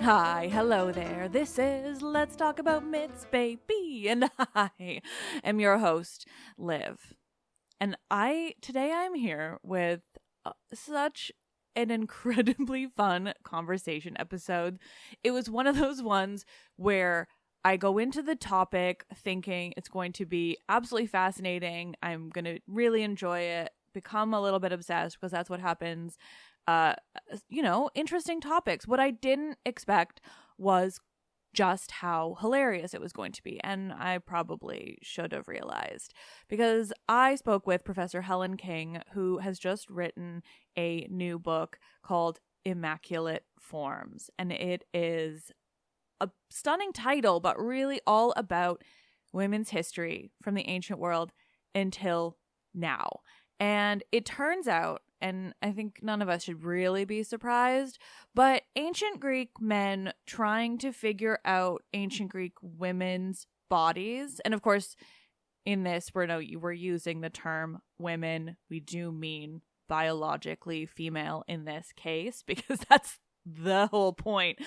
Hi, hello there. This is Let's Talk About Myths, baby, and I am your host, Liv. And today I'm here with such an incredibly fun conversation episode. It was one of those ones where I go into the topic thinking it's going to be absolutely fascinating. I'm going to really enjoy it, become a little bit obsessed because that's what happens. Interesting topics. What I didn't expect was just how hilarious it was going to be. And I probably should have realized because I spoke with Professor Helen King, who has just written a new book called Immaculate Forms. And it is a stunning title, but really all about women's history from the ancient world until now. And it turns out, and I think none of us should really be surprised, but ancient Greek men trying to figure out ancient Greek women's bodies, and of course, in this, we're using the term women. We do mean biologically female in this case, because that's the whole point.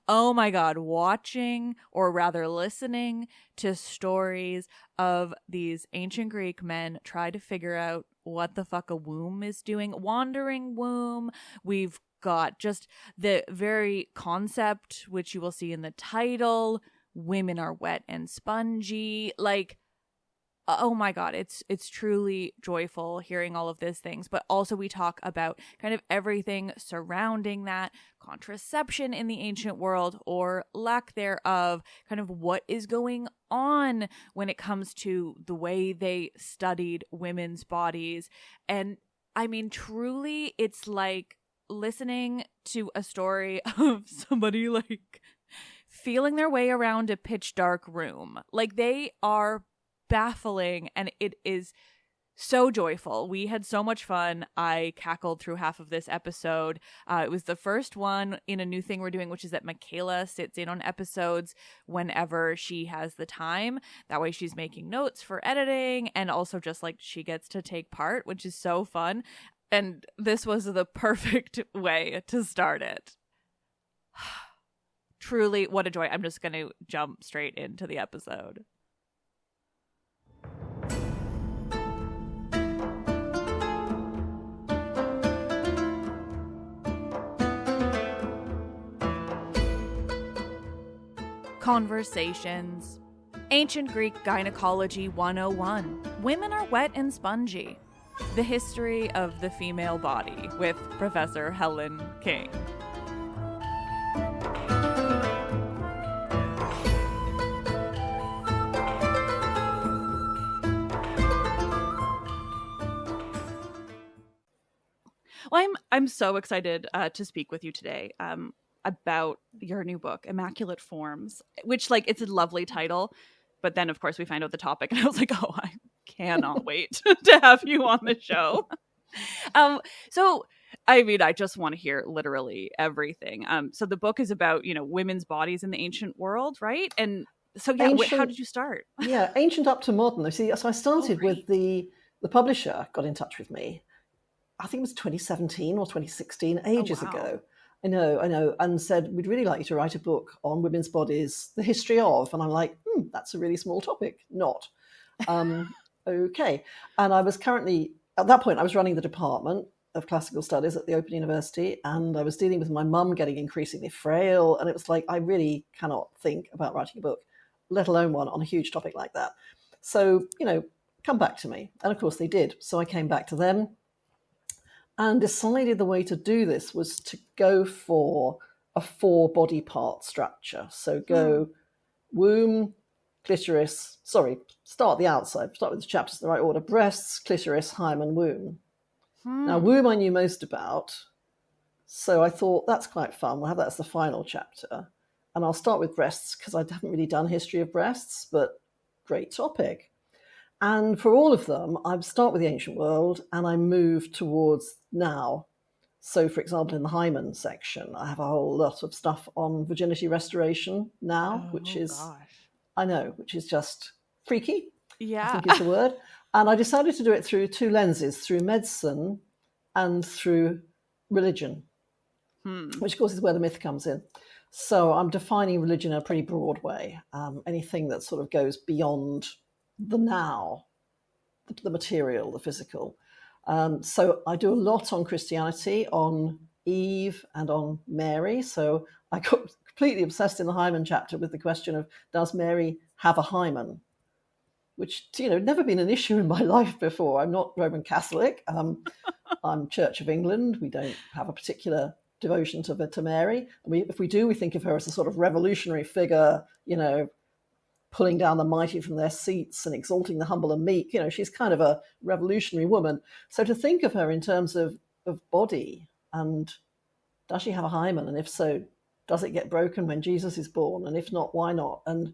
Oh my God, watching, or rather listening to stories of these ancient Greek men try to figure out what the fuck a womb is doing. Wandering womb. We've got just the very concept, which you will see in the title. Women are wet and spongy. Like, oh my God, it's truly joyful hearing all of these things. But also we talk about kind of everything surrounding that, contraception in the ancient world or lack thereof, kind of what is going on when it comes to the way they studied women's bodies. And I mean, truly, it's like listening to a story of somebody like feeling their way around a pitch dark room. Like, they are baffling, and it is so joyful. We had so much fun. I cackled through half of this episode. It was the first one in a new thing we're doing, which is that Michaela sits in on episodes whenever she has the time. That way she's making notes for editing, and also just like she gets to take part, which is so fun. And this was the perfect way to start it. Truly, what a joy. I'm just going to jump straight into the episode. Conversations. Ancient Greek Gynecology 101. Women are wet and spongy. The history of the female body with Professor Helen King. Well, I'm so excited to speak with you today. About your new book, Immaculate Forms, which, like, it's a lovely title, but then of course we find out the topic and I was like, oh, I cannot wait to have you on the show. So I mean, I just want to hear literally everything. So the book is about, women's bodies in the ancient world, right? And so yeah, how did you start? Yeah, ancient up to modern. See, so I started with the publisher got in touch with me. I think it was 2017 or 2016, ages ago. I know, and said, we'd really like you to write a book on women's bodies, the history of. And I'm like, that's a really small topic. Not. Okay. And I was currently, at that point, I was running the Department of Classical Studies at the Open University, and I was dealing with my mum getting increasingly frail. And it was like, I really cannot think about writing a book, let alone one on a huge topic like that. So, come back to me. And of course they did. So I came back to them and decided the way to do this was to go for a 4 body part structure. So go womb, clitoris, start the outside, start with the chapters in the right order: breasts, clitoris, hymen, womb. Now, womb I knew most about, so I thought that's quite fun. We'll have that as the final chapter. And I'll start with breasts because I haven't really done history of breasts, but great topic. And for all of them, I start with the ancient world and I move towards now. So, for example, in the Hymen section, I have a whole lot of stuff on virginity restoration now, which is just freaky. Yeah. I think is the word. And I decided to do it through 2 lenses, through medicine and through religion, which of course is where the myth comes in. So I'm defining religion in a pretty broad way. Anything that sort of goes beyond the now, the material, the physical. So I do a lot on Christianity, on Eve and on Mary. So I got completely obsessed in the Hymen chapter with the question of, does Mary have a hymen? Which, never been an issue in my life before. I'm not Roman Catholic. I'm Church of England. We don't have a particular devotion to Mary. If we do, we think of her as a sort of revolutionary figure, pulling down the mighty from their seats and exalting the humble and meek. She's kind of a revolutionary woman. So to think of her in terms of body, and does she have a hymen? And if so, does it get broken when Jesus is born? And if not, why not? And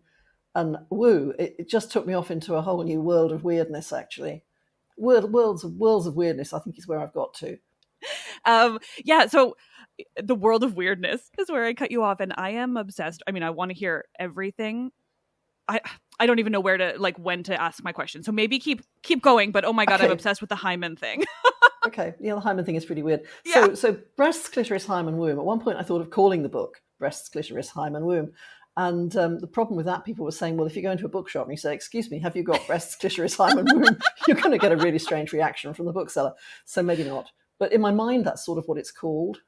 woo, it just took me off into a whole new world of weirdness, actually. Worlds of weirdness, I think, is where I've got to. So the world of weirdness is where I cut you off, and I am obsessed. I mean, I want to hear everything. I don't even know where to, when to ask my question. So maybe keep going, but oh my God, okay. I'm obsessed with the hymen thing. Okay, the hymen thing is pretty weird. Yeah. So breasts, clitoris, hymen, womb. At one point I thought of calling the book Breasts, Clitoris, Hymen, Womb. And the problem with that, people were saying, well, if you go into a bookshop and you say, excuse me, have you got breasts, clitoris, hymen, womb? You're going to get a really strange reaction from the bookseller. So maybe not. But in my mind, that's sort of what it's called.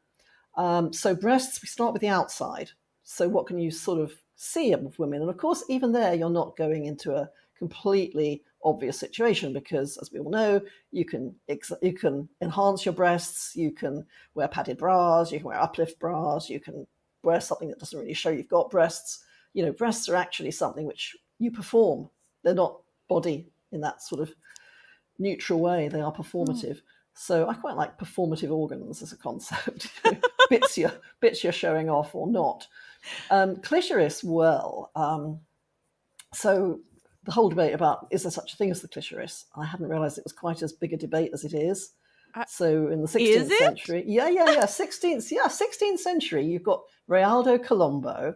So breasts, we start with the outside. So what can you sort of see of women? And of course, even there, you're not going into a completely obvious situation because, as we all know, you can enhance your breasts, you can wear padded bras, you can wear uplift bras, you can wear something that doesn't really show you've got breasts. Breasts are actually something which you perform. They're not body in that sort of neutral way. They are performative. So I quite like performative organs as a concept. bits you're showing off or not. Clitoris, so the whole debate about, is there such a thing as the clitoris? I hadn't realized it was quite as big a debate as it is. So in the 16th century, 16th century, you've got Realdo Colombo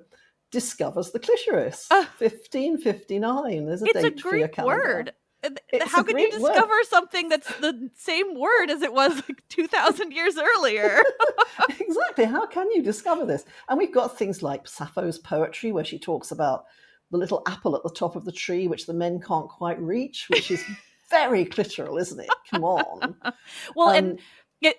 discovers the clitoris. 1559. There's a date for your calendar. Word. How can you discover something that's the same word as it was 2,000 years earlier? Exactly. How can you discover this? And we've got things like Sappho's poetry, where she talks about the little apple at the top of the tree, which the men can't quite reach, which is very clitoral, isn't it? Come on. Well,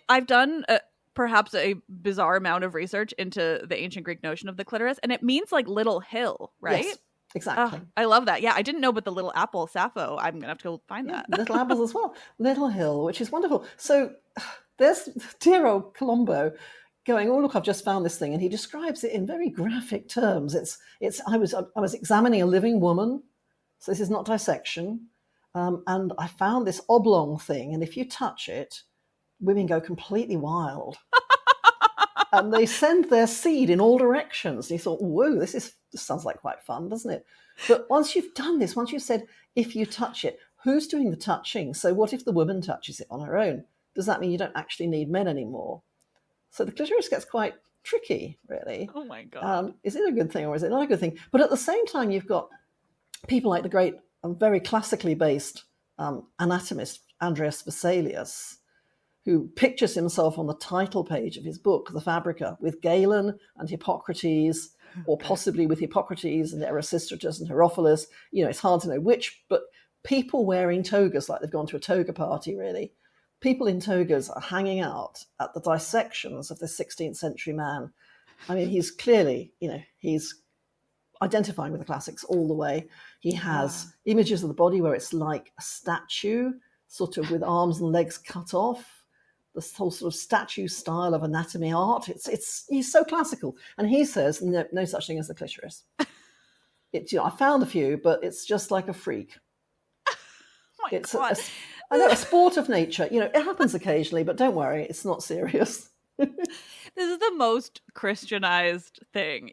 I've done perhaps a bizarre amount of research into the ancient Greek notion of the clitoris, and it means little hill, right? Yes. Exactly. I love that. Yeah, I didn't know about the little apple, Sappho. I'm going to have to go find that. Little apples as well. Little hill, which is wonderful. So there's dear old Colombo going, oh, look, I've just found this thing. And he describes it in very graphic terms. I was examining a living woman. So this is not dissection. And I found this oblong thing. And if you touch it, women go completely wild. And they send their seed in all directions. And he thought, whoa, this sounds like quite fun, doesn't it? But once you've done this, once you've said, if you touch it, who's doing the touching? So what if the woman touches it on her own? Does that mean you don't actually need men anymore? So the clitoris gets quite tricky, really. Oh, my God. Is it a good thing or is it not a good thing? But at the same time, you've got people like the great and very classically based anatomist Andreas Vesalius, who pictures himself on the title page of his book, The Fabrica, with Galen and Hippocrates, or possibly with Hippocrates and Erasistratus and Herophilus. It's hard to know which, but people wearing togas like they've gone to a toga party, really. People in togas are hanging out at the dissections of this 16th century man. I mean, he's clearly, he's identifying with the classics all the way. He has images of the body where it's like a statue, sort of with arms and legs cut off. This whole sort of statue style of anatomy art. He's so classical. And he says, no such thing as the clitoris. I found a few, but it's just like a freak. God. A sport of nature. It happens occasionally, but don't worry, it's not serious. This is the most Christianized thing,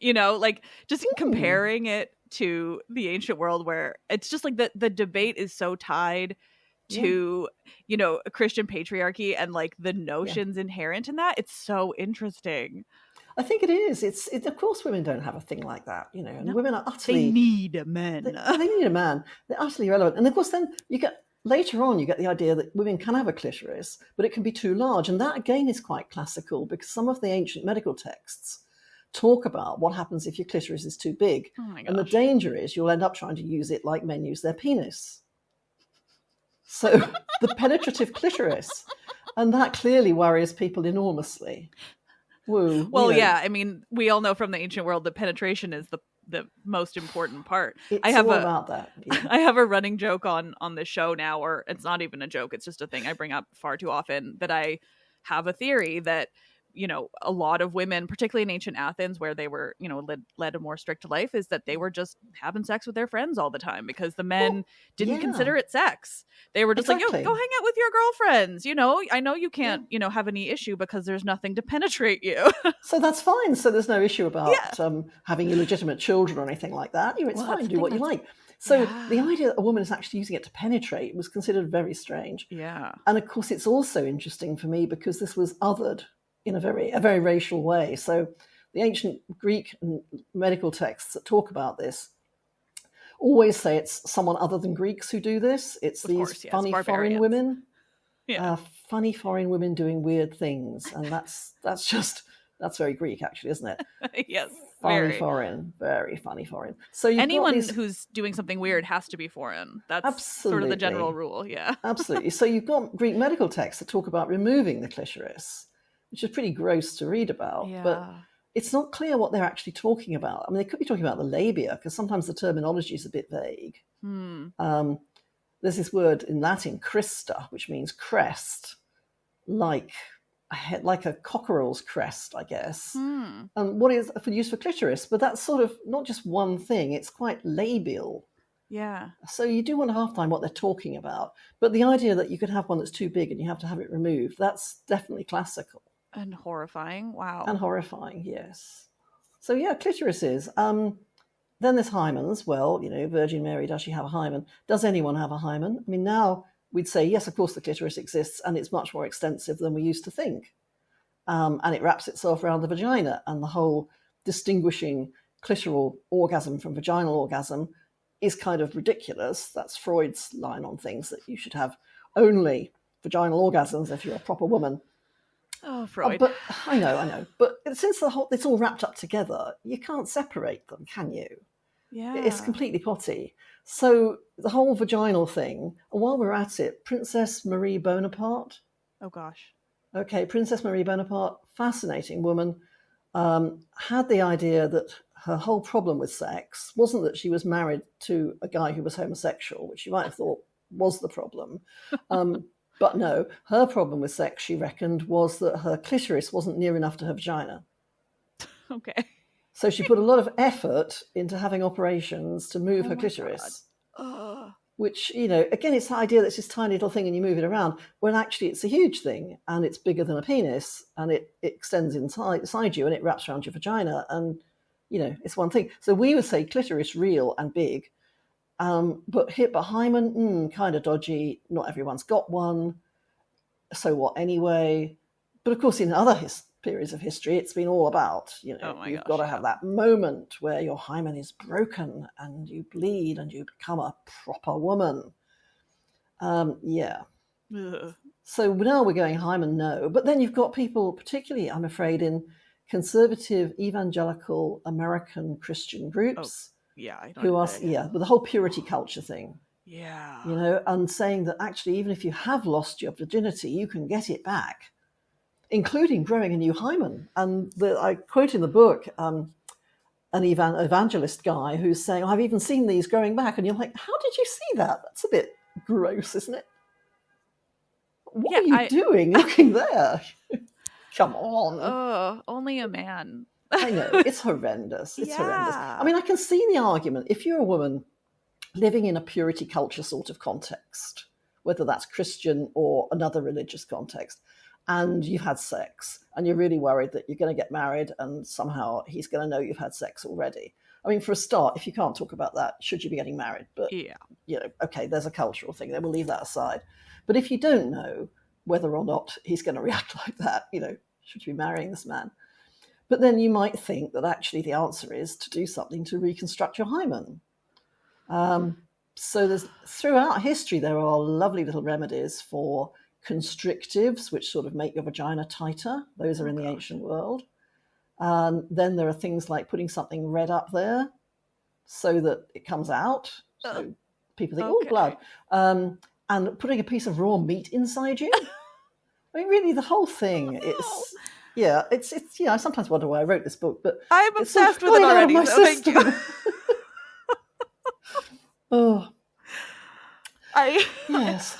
just comparing it to the ancient world where it's just the debate is so tied to a Christian patriarchy and the notions inherent in that. It's so interesting. I think it is. Of course women don't have a thing like that, and women are utterly, they need a man. They need a man. They're utterly irrelevant. And of course then you get the idea that women can have a clitoris, but it can be too large. And that again is quite classical, because some of the ancient medical texts talk about what happens if your clitoris is too big. Oh my gosh. And the danger is you'll end up trying to use it like men use their penis. So the penetrative clitoris, and that clearly worries people enormously. Woo. Well, yeah, I mean, we all know from the ancient world that penetration is the most important part. It's I have all about that. Yeah. I have a running joke on the show now, or it's not even a joke, it's just a thing I bring up far too often, that I have a theory that, you know, a lot of women, particularly in ancient Athens, where they were, you know, led a more strict life, is that they were just having sex with their friends all the time because the men didn't consider it sex. They were just like, yo, go hang out with your girlfriends. You know, I know you can't, you know, have any issue because there's nothing to penetrate you. So that's fine. So there's no issue about having illegitimate children or anything like that. You know, it's fine. Do what you like. So the idea that a woman is actually using it to penetrate was considered very strange. Yeah. And of course, it's also interesting for me because this was othered in a very racial way. So the ancient Greek medical texts that talk about this always say it's someone other than Greeks who do this. It's these funny foreign women. Yeah. Funny foreign women doing weird things. And that's very Greek, actually, isn't it? Yes. Funny foreign, very funny foreign. So anyone who's doing something weird has to be foreign. That's sort of the general rule. Yeah. Absolutely. So you've got Greek medical texts that talk about removing the clitoris, which is pretty gross to read about. Yeah. But it's not clear what they're actually talking about. I mean, they could be talking about the labia, because sometimes the terminology is a bit vague. There's this word in Latin, crista, which means crest, like a cockerel's crest, I guess. And what is used for clitoris? But that's sort of not just one thing. It's quite labial. Yeah. So you do wonder half the time what they're talking about. But the idea that you could have one that's too big and you have to have it removed, that's definitely classical. And horrifying. Wow. And horrifying, yes. So yeah, clitorises. Then there's hymens. Well, you know, Virgin Mary, does she have a hymen? Does anyone have a hymen? I mean, now we'd say, yes, of course the clitoris exists, and it's much more extensive than we used to think. And it wraps itself around the vagina, and the whole distinguishing clitoral orgasm from vaginal orgasm is kind of ridiculous. That's Freud's line on things, that you should have only vaginal orgasms if you're a proper woman. Oh, Freud. But I know. But since it's all wrapped up together, you can't separate them, can you? Yeah. It's completely potty. So the whole vaginal thing, and while we're at it, Princess Marie Bonaparte. Oh, gosh. Okay, Princess Marie Bonaparte, fascinating woman, had the idea that her whole problem with sex wasn't that she was married to a guy who was homosexual, which you might have thought was the problem. But no, her problem with sex, she reckoned, was that her clitoris wasn't near enough to her vagina. Okay. So she put a lot of effort into having operations to move her clitoris. Which, you know, again, it's the idea that it's this tiny little thing and you move it around, when actually it's a huge thing and it's bigger than a penis and it extends inside you and it wraps around your vagina and, you know, it's one thing. So we would say clitoris real and big. But hymen, kind of dodgy. Not everyone's got one. So what anyway? But of course, in other periods of history, it's been all about, you know, you've got to have that moment where your hymen is broken and you bleed and you become a proper woman. Yeah. Ugh. So now we're going hymen, no. But then you've got people, particularly, I'm afraid, in conservative evangelical American Christian groups. Yeah, I don't who are with the whole purity culture thing. Yeah. You know, and saying that actually even if you have lost your virginity, you can get it back, including growing a new hymen. And I quote in the book an evangelist guy who's saying, I've even seen these growing back. And you're like, how did you see that? That's a bit gross, isn't it? What are you doing looking there? Come on. Oh, only a man. I know, it's horrendous. It's horrendous. I mean, I can see the argument. If you're a woman living in a purity culture sort of context, whether that's Christian or another religious context, and you've had sex and you're really worried that you're going to get married and somehow he's going to know you've had sex already. I mean, for a start, if you can't talk about that, should you be getting married? But, you know, okay, there's a cultural thing there. We'll leave that aside. But if you don't know whether or not he's going to react like that, you know, should you be marrying this man? But then you might think that actually the answer is to do something to reconstruct your hymen. So there's throughout history, there are lovely little remedies for constrictives, which sort of make your vagina tighter. Those are in the ancient world. And then there are things like putting something red up there so that it comes out. So people think, oh, blood. And putting a piece of raw meat inside you. I mean, really, the whole thing is, it's I sometimes wonder why I wrote this book, but I'm obsessed with it already. So thank you. Oh, I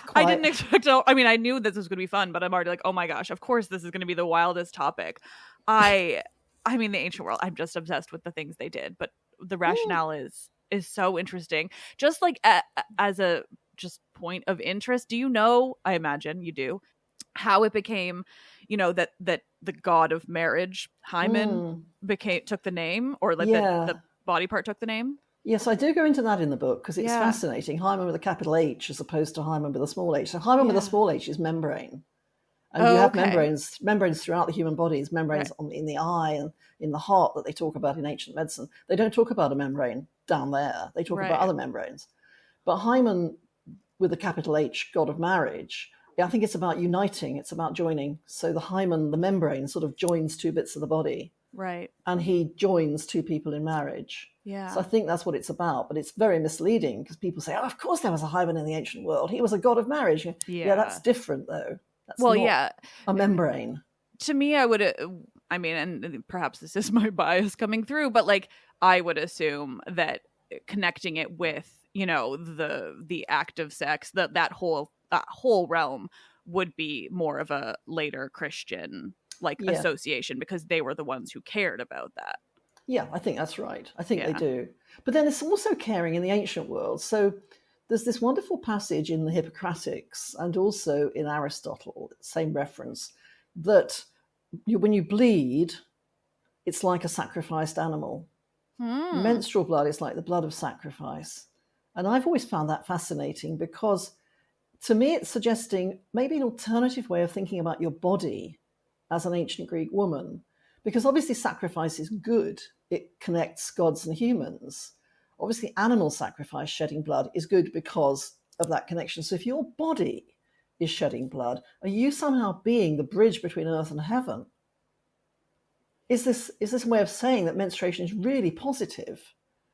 quite. didn't expect. I mean, I knew this was going to be fun, but I'm already like, oh my gosh, of course this is going to be the wildest topic. I mean, the ancient world. I'm just obsessed with the things they did, but the rationale is so interesting. Just like as a just point of interest, do you know? I imagine you do. How it became, that the god of marriage, Hymen, took the name, or like the body part took the name. Yes, I do go into that in the book because it's fascinating. Hymen with a capital H as opposed to Hymen with a small h. So Hymen with a small h is membrane. And you have membranes throughout the human body, membranes in the eye and in the heart that they talk about in ancient medicine. They don't talk about a membrane down there. They talk about other membranes. But Hymen with a capital H, god of marriage, I think it's about uniting. It's about joining. So the hymen, the membrane, sort of joins two bits of the body. Right. And he joins two people in marriage. Yeah. So I think that's what it's about. But it's very misleading because people say, oh, of course there was a hymen in the ancient world. He was a god of marriage. Yeah, that's different, though. That's not a membrane. To me, I would, I mean, and perhaps this is my bias coming through, but like I would assume that connecting it with, the act of sex, that whole realm would be more of a later Christian association because they were the ones who cared about that. Yeah, I think that's right. I think they do. But then it's also caring in the ancient world. So there's this wonderful passage in the Hippocratics and also in Aristotle, same reference, that when you bleed, it's like a sacrificed animal. Menstrual blood is like the blood of sacrifice. And I've always found that fascinating because to me, it's suggesting maybe an alternative way of thinking about your body as an ancient Greek woman, because obviously sacrifice is good. It connects gods and humans. Obviously, animal sacrifice, shedding blood, is good because of that connection. So if your body is shedding blood, are you somehow being the bridge between earth and heaven? Is this a way of saying that menstruation is really positive?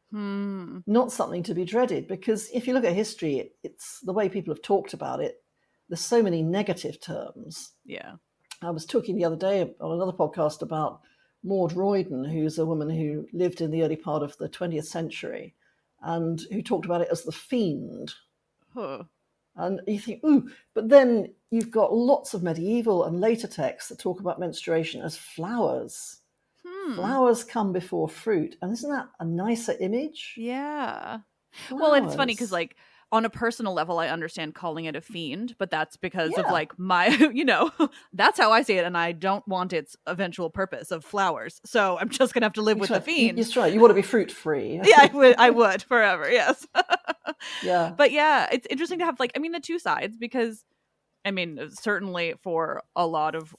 Not something to be dreaded, because if you look at history, it's the way people have talked about it. There's so many negative terms. Yeah. I was talking the other day on another podcast about Maud Royden, who's a woman who lived in the early part of the 20th century and who talked about it as the fiend. And you think, ooh, but then you've got lots of medieval and later texts that talk about menstruation as flowers. Flowers come before fruit. And isn't that a nicer image? Yeah. Flowers. Well, it's funny because like on a personal level, I understand calling it a fiend, but that's because of like my, that's how I see it. And I don't want its eventual purpose of flowers. So I'm just going to have to live with the fiend. That's right. You want to be fruit free. Yeah, I would forever. Yes. Yeah. But yeah, it's interesting to have the two sides because I mean, certainly for a lot of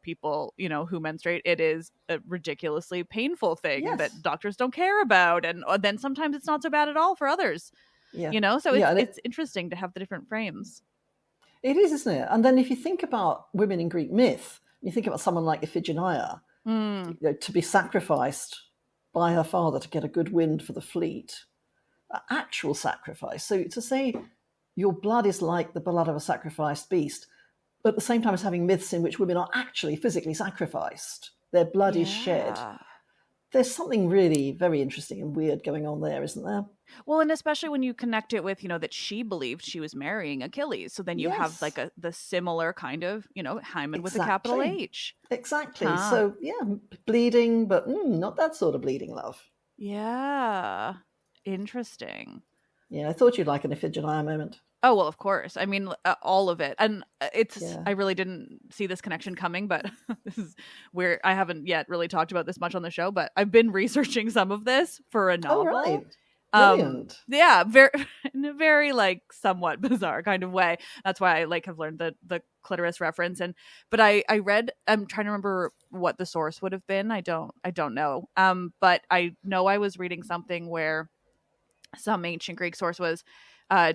people, who menstruate, it is a ridiculously painful thing that doctors don't care about. And then sometimes it's not so bad at all for others, so it's interesting to have the different frames. It is, isn't it? And then if you think about women in Greek myth, you think about someone like Iphigenia, to be sacrificed by her father to get a good wind for the fleet, actual sacrifice. So to say your blood is like the blood of a sacrificed beast, but at the same time as having myths in which women are actually physically sacrificed. Their blood is shed. There's something really very interesting and weird going on there, isn't there? Well, and especially when you connect it with, that she believed she was marrying Achilles. So then you have the similar kind of, Hymen with a capital H. Exactly. So, bleeding, but not that sort of bleeding, love. Yeah. Interesting. Yeah, I thought you'd like an Iphigenia moment. Oh, well, of course. I mean, all of it. And I really didn't see this connection coming, but this is where I haven't yet really talked about this much on the show, but I've been researching some of this for a novel. Oh, right. Brilliant. Yeah, in a very somewhat bizarre kind of way. That's why I have learned the clitoris reference. But I read, I'm trying to remember what the source would have been. I don't know. But I know I was reading something where some ancient Greek source was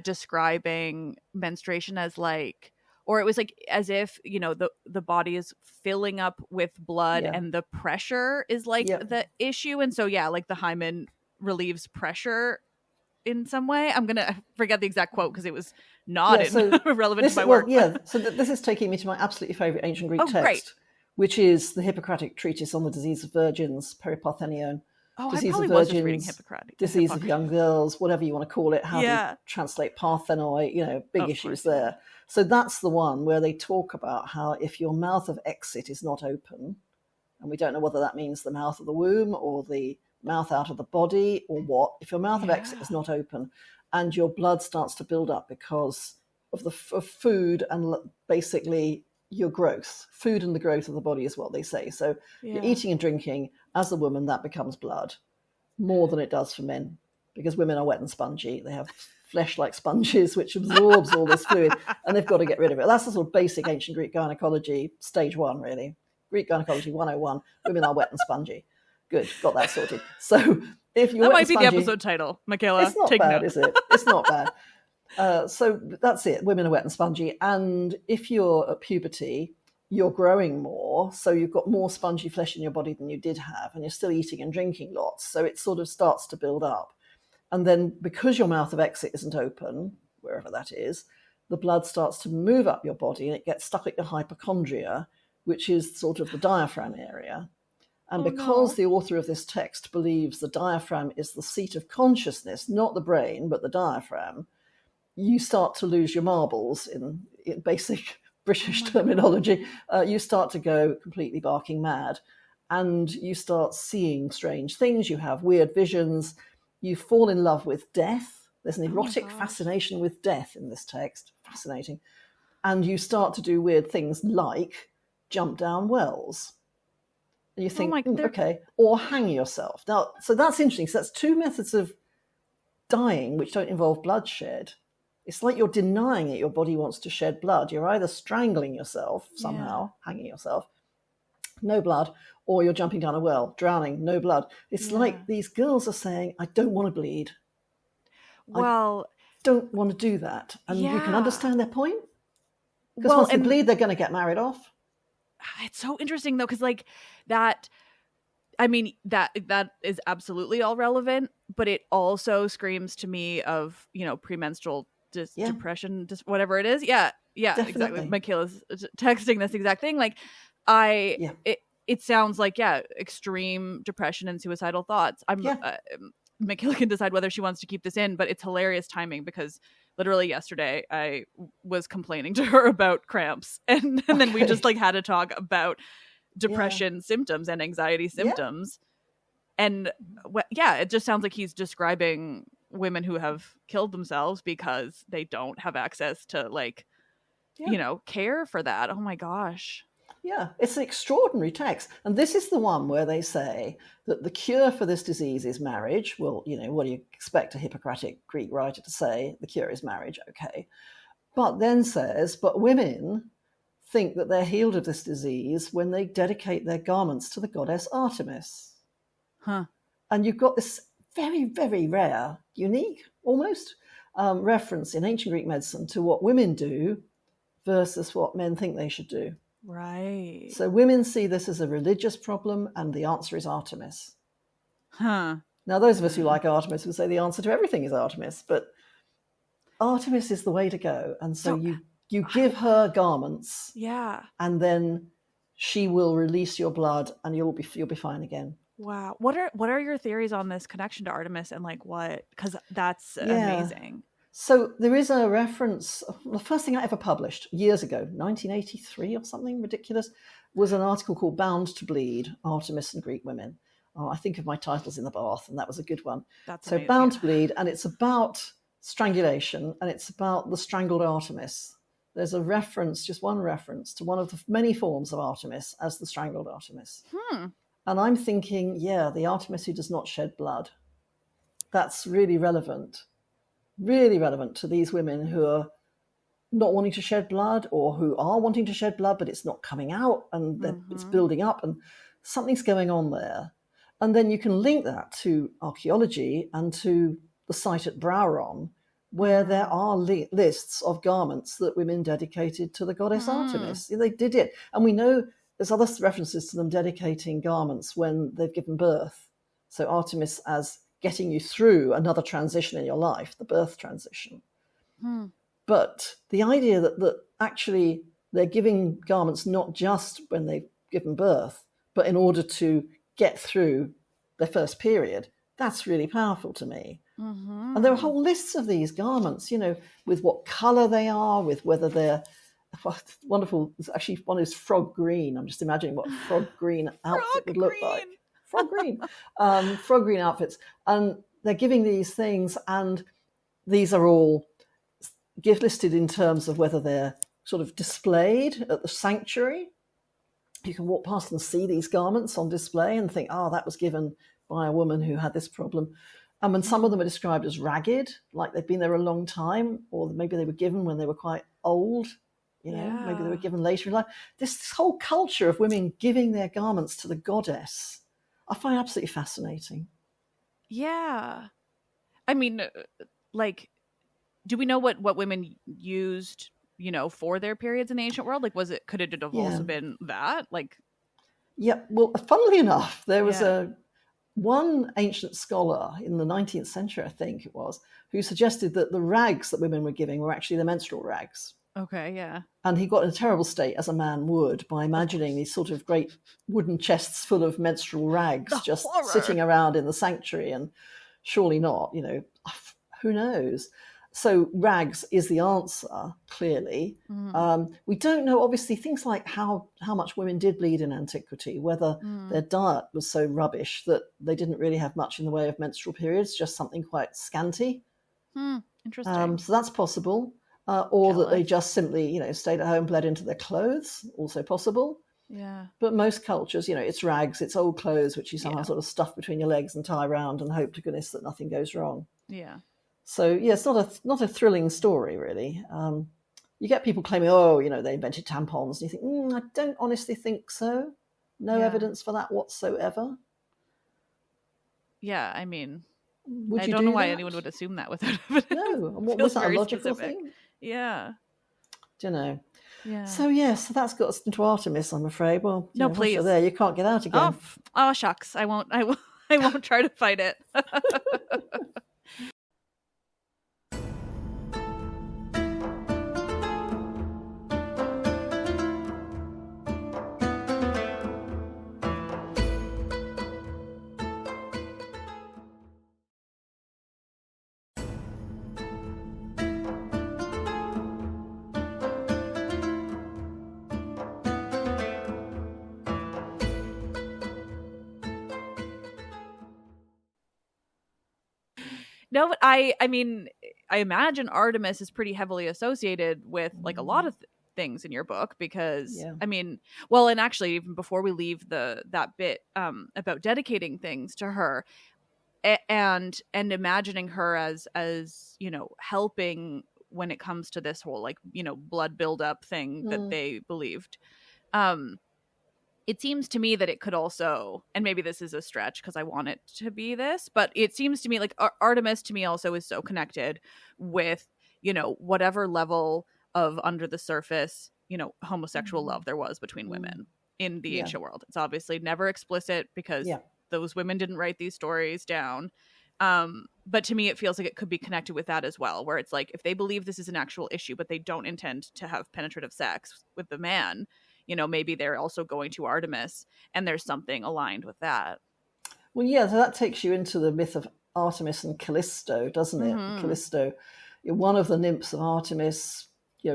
describing menstruation as or it was like as if, you know, the body is filling up with blood Yeah. and the pressure is like Yeah. the issue. And so, yeah, like the hymen relieves pressure in some way. I'm going to forget the exact quote because it was not relevant to my work. So this is taking me to my absolutely favourite ancient Greek text, great. which is the Hippocratic treatise on the disease of virgins, Periparthenion. Oh, disease I probably of was virgins, just reading Hippocratic. disease of young girls, whatever you want to call it. How do you translate parthenoi? You know, big issues there. So that's the one where they talk about how if your mouth of exit is not open, and we don't know whether that means the mouth of the womb or the mouth out of the body or what, if your mouth of exit is not open and your blood starts to build up because of the food and basically your growth, food and the growth of the body is what they say. So you're eating and drinking as a woman, that becomes blood more than it does for men, because women are wet and spongy. They have flesh like sponges, which absorbs all this fluid, and they've got to get rid of it. That's the sort of basic ancient Greek gynecology, stage 1, really. Greek gynecology 101, women are wet and spongy. Good, got that sorted. So if you're that wet might and be spongy, the episode title, Michaela. It's not take bad, note. Is it? It's not bad. So that's it. Women are wet and spongy. And if you're at puberty, you're growing more. So you've got more spongy flesh in your body than you did have. And you're still eating and drinking lots. So it sort of starts to build up. And then because your mouth of exit isn't open, wherever that is, the blood starts to move up your body and it gets stuck at your hypochondria, which is sort of the diaphragm area. And because the author of this text believes the diaphragm is the seat of consciousness, not the brain, but the diaphragm, you start to lose your marbles in basic British terminology. You start to go completely barking mad and you start seeing strange things. You have weird visions. You fall in love with death. There's an erotic fascination with death in this text. Fascinating. And you start to do weird things like jump down wells. And you think, okay, or hang yourself. Now, so that's interesting. So that's 2 methods of dying which don't involve bloodshed. It's like you're denying it. Your body wants to shed blood. You're either strangling yourself somehow, hanging yourself, no blood, or you're jumping down a well, drowning, no blood. It's like these girls are saying, I don't want to bleed. Well, I don't want to do that. And you can understand their point. Because once they bleed, they're going to get married off. It's so interesting, though, because like that, I mean, that is absolutely all relevant, but it also screams to me of, you know, premenstrual depression, whatever it is. Yeah, definitely. Exactly. Michaela's texting this exact thing. Like, it sounds like, extreme depression and suicidal thoughts. Michaela can decide whether she wants to keep this in, but it's hilarious timing because literally yesterday I was complaining to her about cramps and then we just like had to talk about depression symptoms and anxiety symptoms. And it just sounds like he's describing women who have killed themselves because they don't have access to you know, care for that. Oh my gosh. Yeah, it's an extraordinary text. And this is the one where they say that the cure for this disease is marriage. Well, you know, what do you expect a Hippocratic Greek writer to say? The cure is marriage, okay. But then says, but women think that they're healed of this disease when they dedicate their garments to the goddess Artemis. And you've got this very, very rare, unique, almost, reference in ancient Greek medicine to what women do versus what men think they should do. Right. So women see this as a religious problem, and the answer is Artemis. Now, those of us who like Artemis would say the answer to everything is Artemis, but Artemis is the way to go. And so you give her garments, and then she will release your blood, and you'll be fine again. Wow. What are your theories on this connection to Artemis and like what? Because that's amazing. So there is a reference, the first thing I ever published years ago, 1983 or something ridiculous, was an article called Bound to Bleed, Artemis and Greek Women. I think of my titles in the bath, and that was a good one. That's so amazing. Bound to Bleed, and it's about strangulation, and it's about the strangled Artemis. There's a reference, just one reference, to one of the many forms of Artemis as the strangled Artemis. And I'm thinking, the Artemis who does not shed blood. That's really relevant to these women who are not wanting to shed blood or who are wanting to shed blood, but it's not coming out and it's building up and something's going on there. And then you can link that to archaeology and to the site at Brauron, where there are lists of garments that women dedicated to the goddess Artemis. They did it. And we know there's other references to them dedicating garments when they've given birth. So Artemis as getting you through another transition in your life, the birth transition. But the idea that actually they're giving garments not just when they've given birth, but in order to get through their first period, that's really powerful to me. And there are whole lists of these garments, with what color they are, with whether they're wonderful. There's actually one is frog green. I'm just imagining what a frog green outfit would look like. Frog green. Frog green outfits. And they're giving these things, and these are all listed in terms of whether they're sort of displayed at the sanctuary. You can walk past and see these garments on display and think, that was given by a woman who had this problem. And some of them are described as ragged, like they've been there a long time, or maybe they were given when they were quite old, maybe they were given later in life. This whole culture of women giving their garments to the goddess, I find absolutely fascinating. Yeah. I mean, do we know what women used, for their periods in the ancient world? Like, could it have also been that? Yeah, well, funnily enough, there was one ancient scholar in the 19th century, I think it was, who suggested that the rags that women were giving were actually the menstrual rags. Okay, yeah. And he got in a terrible state, as a man would, by imagining these sort of great wooden chests full of menstrual rags just sitting around in the sanctuary, and surely not, who knows? So rags is the answer, clearly. We don't know, obviously, things like how much women did bleed in antiquity, whether their diet was so rubbish that they didn't really have much in the way of menstrual periods, just something quite scanty. Interesting. So that's possible. Or that they just simply, stayed at home, bled into their clothes, also possible. Yeah. But most cultures, it's rags, it's old clothes, which you somehow sort of stuff between your legs and tie around and hope to goodness that nothing goes wrong. Yeah. So, it's not a thrilling story, really. You get people claiming, they invented tampons. And you think, I don't honestly think so. No evidence for that whatsoever. Yeah, I mean, I don't know why anyone would assume that without evidence. No, what was that, a logical thing? Yeah. Do you know? Yeah. So, so that's got us into Artemis, I'm afraid. Well, no, please. Once you're there, you can't get out again. Oh, shucks. I won't try to fight it. No, but I mean, I imagine Artemis is pretty heavily associated with a lot of things in your book, because I mean, well, and actually even before we leave that bit about dedicating things to her and imagining her as helping when it comes to this whole blood buildup thing that they believed. It seems to me that it could also, and maybe this is a stretch because I want it to be this, but it seems to me like Artemis to me also is so connected with, whatever level of under the surface, homosexual love there was between women in the ancient world. It's obviously never explicit because those women didn't write these stories down. But to me, it feels like it could be connected with that as well, where it's like, if they believe this is an actual issue, but they don't intend to have penetrative sex with the man, maybe they're also going to Artemis, and there's something aligned with that. Well, so that takes you into the myth of Artemis and Callisto, doesn't it? Callisto, one of the nymphs of Artemis.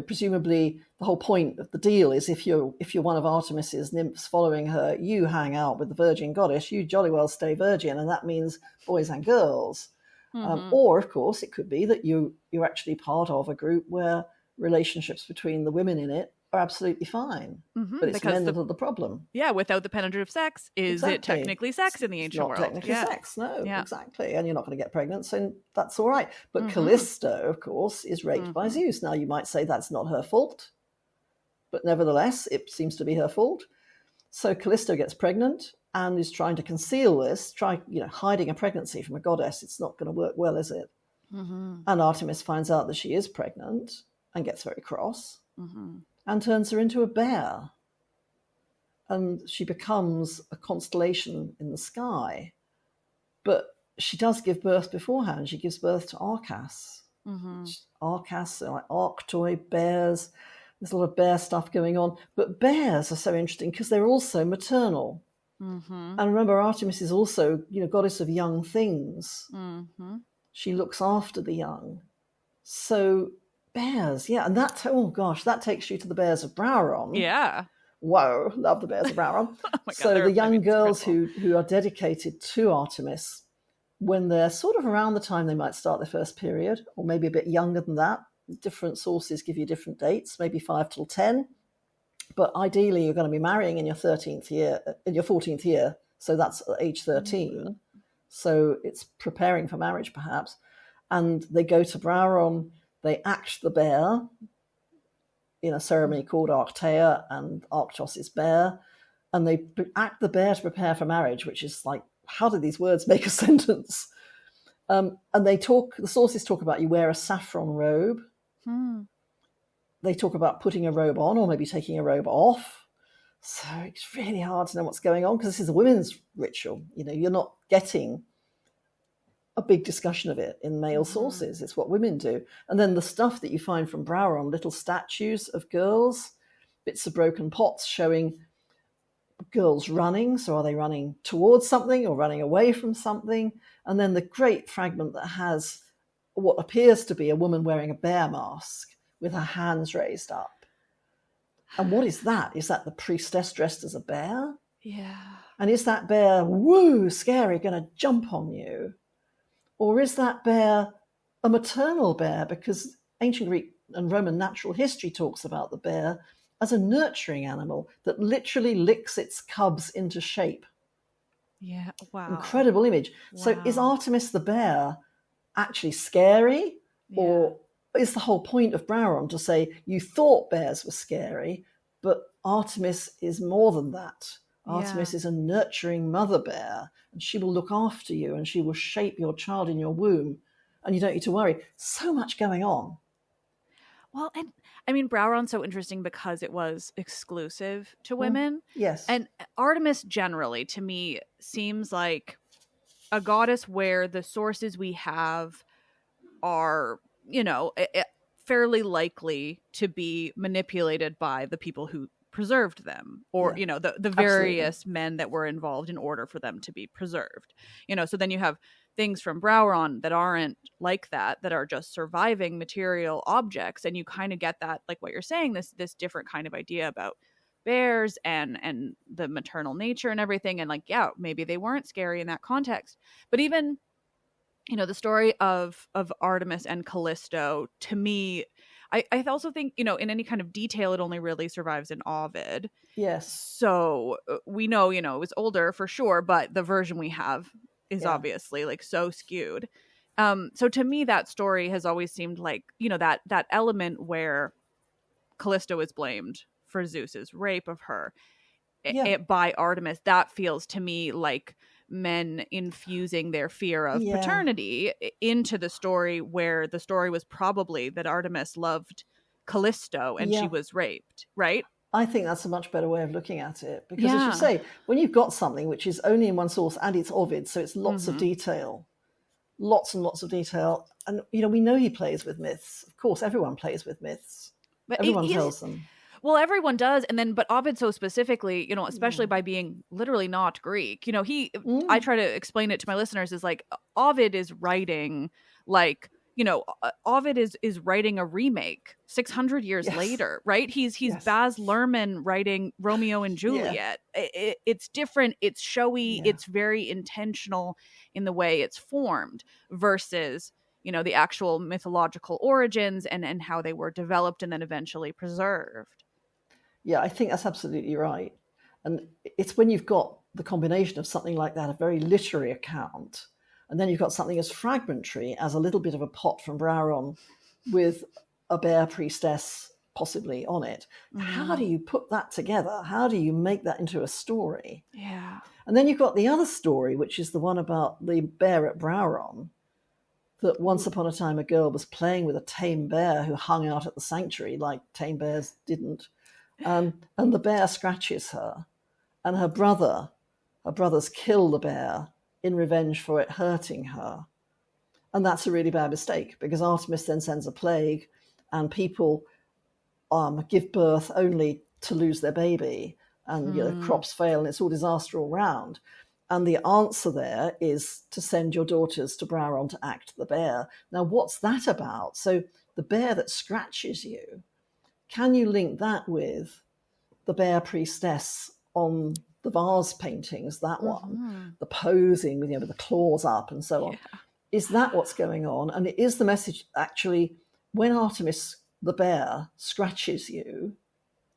Presumably the whole point of the deal is if you're one of Artemis's nymphs following her, you hang out with the virgin goddess, you jolly well stay virgin, and that means boys and girls. Or, of course, it could be that you're actually part of a group where relationships between the women in it are absolutely fine, but it's men that are the problem. Yeah, without the penetrative sex, is it technically sex in the ancient world? Not technically sex, no, exactly. And you're not going to get pregnant, so that's all right. But Callisto, of course, is raped by Zeus. Now, you might say that's not her fault, but nevertheless, it seems to be her fault. So Callisto gets pregnant and is trying to conceal this, hiding a pregnancy from a goddess. It's not going to work well, is it? And Artemis finds out that she is pregnant and gets very cross Mm-hmm. and turns her into a bear. And she becomes a constellation in the sky. But she does give birth beforehand. She gives birth to Arcas. Mm-hmm. Arcas, like Arctoi, bears. There's a lot of bear stuff going on. But bears are so interesting because they're also maternal. Mm-hmm. And remember, Artemis is also, goddess of young things. Mm-hmm. She looks after the young. So bears, yeah. And that takes you to the bears of Browron. Yeah. Whoa, love the bears of Browron. Oh my God, so the young girls who are dedicated to Artemis, when they're sort of around the time they might start their first period, or maybe a bit younger than that, different sources give you different dates, maybe 5 till 10. But ideally, you're going to be marrying in your 14th year. So that's age 13. Mm-hmm. So it's preparing for marriage, perhaps. And they go to Browron, they act the bear in a ceremony called Arctea and Arctos' bear. And they act the bear to prepare for marriage, which is like, how do these words make a sentence? And the sources talk about you wear a saffron robe. They talk about putting a robe on or maybe taking a robe off. So it's really hard to know what's going on because this is a women's ritual. You're not getting a big discussion of it in male sources. It's what women do. And then the stuff that you find from Browron, little statues of girls, bits of broken pots showing girls running. So are they running towards something or running away from something? And then the great fragment that has what appears to be a woman wearing a bear mask with her hands raised up. And what is that? Is that the priestess dressed as a bear? Yeah. And is that bear, woo, scary, going to jump on you? Or is that bear a maternal bear? Because ancient Greek and Roman natural history talks about the bear as a nurturing animal that literally licks its cubs into shape. Yeah, wow. Incredible image. Wow. So is Artemis the bear actually scary? Yeah. Or is the whole point of Browron to say you thought bears were scary, but Artemis is more than that? Artemis is a nurturing mother bear, and she will look after you and she will shape your child in your womb, and you don't need to worry. So much going on. Well, and I mean, Browron's so interesting because it was exclusive to women. Yes. And Artemis generally, to me, seems like a goddess where the sources we have are, fairly likely to be manipulated by the people who preserved them, or the various men that were involved in order for them to be preserved. So then you have things from Browron that aren't like that are just surviving material objects, and you kind of get that, like what you're saying, this different kind of idea about bears and the maternal nature and everything, and like, yeah, maybe they weren't scary in that context. But even the story of Artemis and Callisto, to me, I also think, in any kind of detail, it only really survives in Ovid. Yes. So we know, it was older for sure, but the version we have is obviously like so skewed. So to me, that story has always seemed like, that element where Callisto is blamed for Zeus's rape of her by Artemis, that feels to me like men infusing their fear of paternity into the story, where the story was probably that Artemis loved Callisto and she was raped, right? I think that's a much better way of looking at it, because as you say, when you've got something which is only in one source and it's Ovid, so it's lots of detail, lots and lots of detail. And, we know he plays with myths. Of course, everyone plays with myths. But everyone tells them. Well, everyone does. And then, but Ovid so specifically, especially by being literally not Greek, I try to explain it to my listeners is like, Ovid is writing like, Ovid is writing a remake 600 years later, right? He's Baz Luhrmann writing Romeo and Juliet. It's different. It's showy. It's very intentional in the way it's formed versus, the actual mythological origins and how they were developed and then eventually preserved. Yeah, I think that's absolutely right. And it's when you've got the combination of something like that, a very literary account, and then you've got something as fragmentary as a little bit of a pot from Browron with a bear priestess possibly on it. How do you put that together? How do you make that into a story? Yeah. And then you've got the other story, which is the one about the bear at Browron, that once upon a time a girl was playing with a tame bear who hung out at the sanctuary like tame bears didn't. And the bear scratches her, and her brothers kill the bear in revenge for it hurting her. And that's a really bad mistake, because Artemis then sends a plague and people give birth only to lose their baby, and crops fail, and it's all disaster all round. And the answer there is to send your daughters to Brauron to act the bear. Now, what's that about? So the bear that scratches you, can you link that with the bear priestess on the vase paintings, that one, the posing with, with the claws up and so on? Yeah. Is that what's going on? And is the message actually, when Artemis the bear scratches you,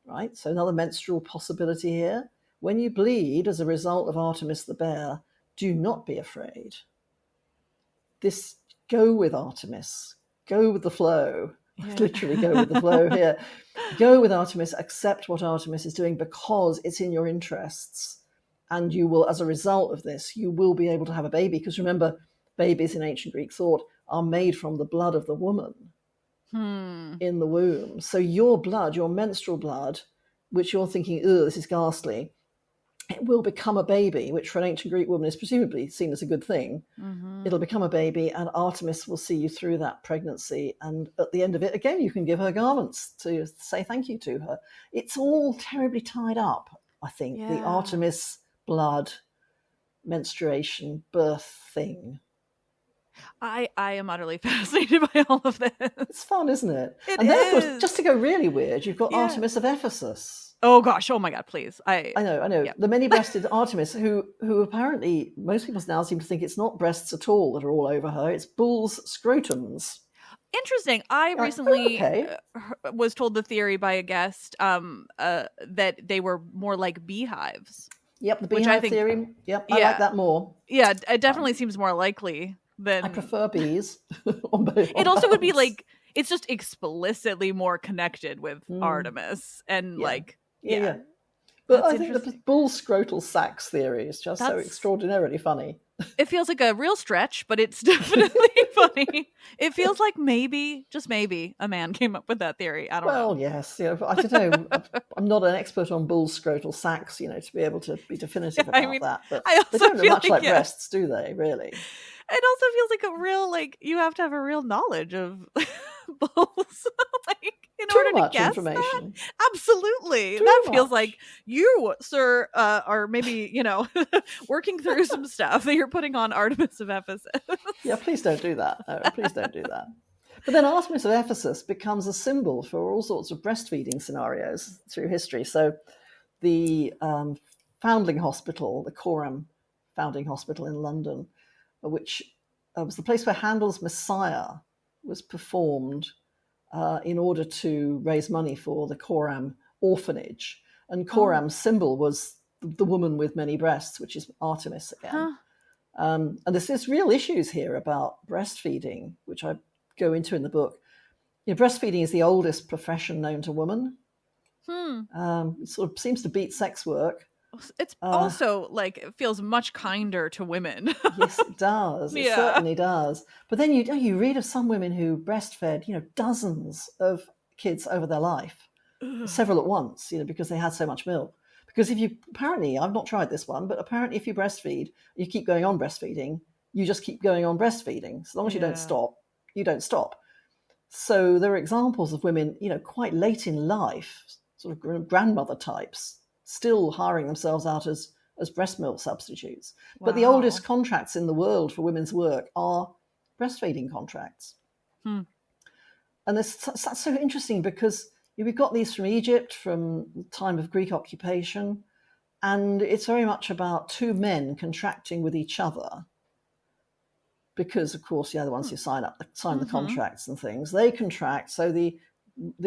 right? So another menstrual possibility here. When you bleed as a result of Artemis the bear, do not be afraid. Go with Artemis. Go with the flow. Yeah. Literally go with the flow here. Go with Artemis, accept what Artemis is doing, because it's in your interests. And you will, as a result of this, you will be able to have a baby. Because remember, babies in ancient Greek thought are made from the blood of the woman in the womb. So your blood, your menstrual blood, which you're thinking, this is ghastly, it will become a baby, which for an ancient Greek woman is presumably seen as a good thing. It'll become a baby, and Artemis will see you through that pregnancy. And at the end of it, again, you can give her garments to say thank you to her. It's all terribly tied up, I think, the Artemis blood, menstruation, birth thing. I am utterly fascinated by all of this. It's fun, isn't it? And then, of course, just to go really weird, you've got Artemis of Ephesus. Oh gosh! Oh my God! Please, I know. Yeah. The many-breasted Artemis, who apparently most people now seem to think it's not breasts at all that are all over her; it's bulls' scrotums. Interesting. I recently was told the theory by a guest that they were more like beehives. Yep, the beehive theory. Yep, I like that more. Yeah, it definitely seems more likely than. I prefer bees. It also would be like, it's just explicitly more connected with Artemis and Yeah. But I think the bull scrotal sacs theory is just so extraordinarily funny. It feels like a real stretch, but it's definitely funny. It feels like maybe, just maybe, a man came up with that theory. I don't know. Well, yes. I don't know. I'm not an expert on bull scrotal sacs, to be able to be definitive about that. But they don't look much like breasts, do they, really? It also feels like a real, you have to have a real knowledge of bulls, in order to guess information. That. Absolutely. That feels like you, sir, are maybe, working through some stuff that you're putting on Artemis of Ephesus. Yeah, please don't do that. No, please don't do that. But then Artemis of Ephesus becomes a symbol for all sorts of breastfeeding scenarios through history. So the foundling hospital, the Coram Founding Hospital in London, which was the place where Handel's Messiah was performed in order to raise money for the Coram orphanage. And Coram's symbol was the woman with many breasts, which is Artemis again. And there's real issues here about breastfeeding, which I go into in the book. Breastfeeding is the oldest profession known to women. It sort of seems to beat sex work. It's also it feels much kinder to women. Yes, it does. It certainly does. But then you read of some women who breastfed, dozens of kids over their life, several at once, because they had so much milk. Because apparently, I've not tried this one, but apparently if you breastfeed, you keep going on breastfeeding, you just keep going on breastfeeding. As long as you don't stop, you don't stop. So there are examples of women, quite late in life, sort of grandmother types, still hiring themselves out as breast milk substitutes. Wow. But the oldest contracts in the world for women's work are breastfeeding contracts. And that's so interesting because we've got these from Egypt, from the time of Greek occupation, and it's very much about two men contracting with each other. Because, of course, the ones who sign the contracts and things, they contract. So the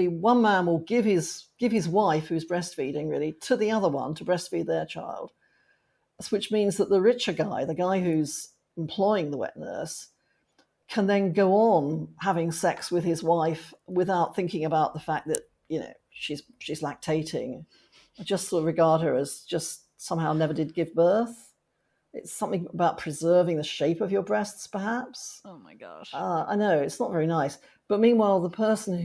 one man will give his wife, who's breastfeeding, really, to the other one to breastfeed their child, which means that the richer guy, the guy who's employing the wet nurse, can then go on having sex with his wife without thinking about the fact that, she's lactating. I just sort of regard her as just somehow never did give birth. It's something about preserving the shape of your breasts, perhaps. Oh my gosh. I know, it's not very nice. But meanwhile, the person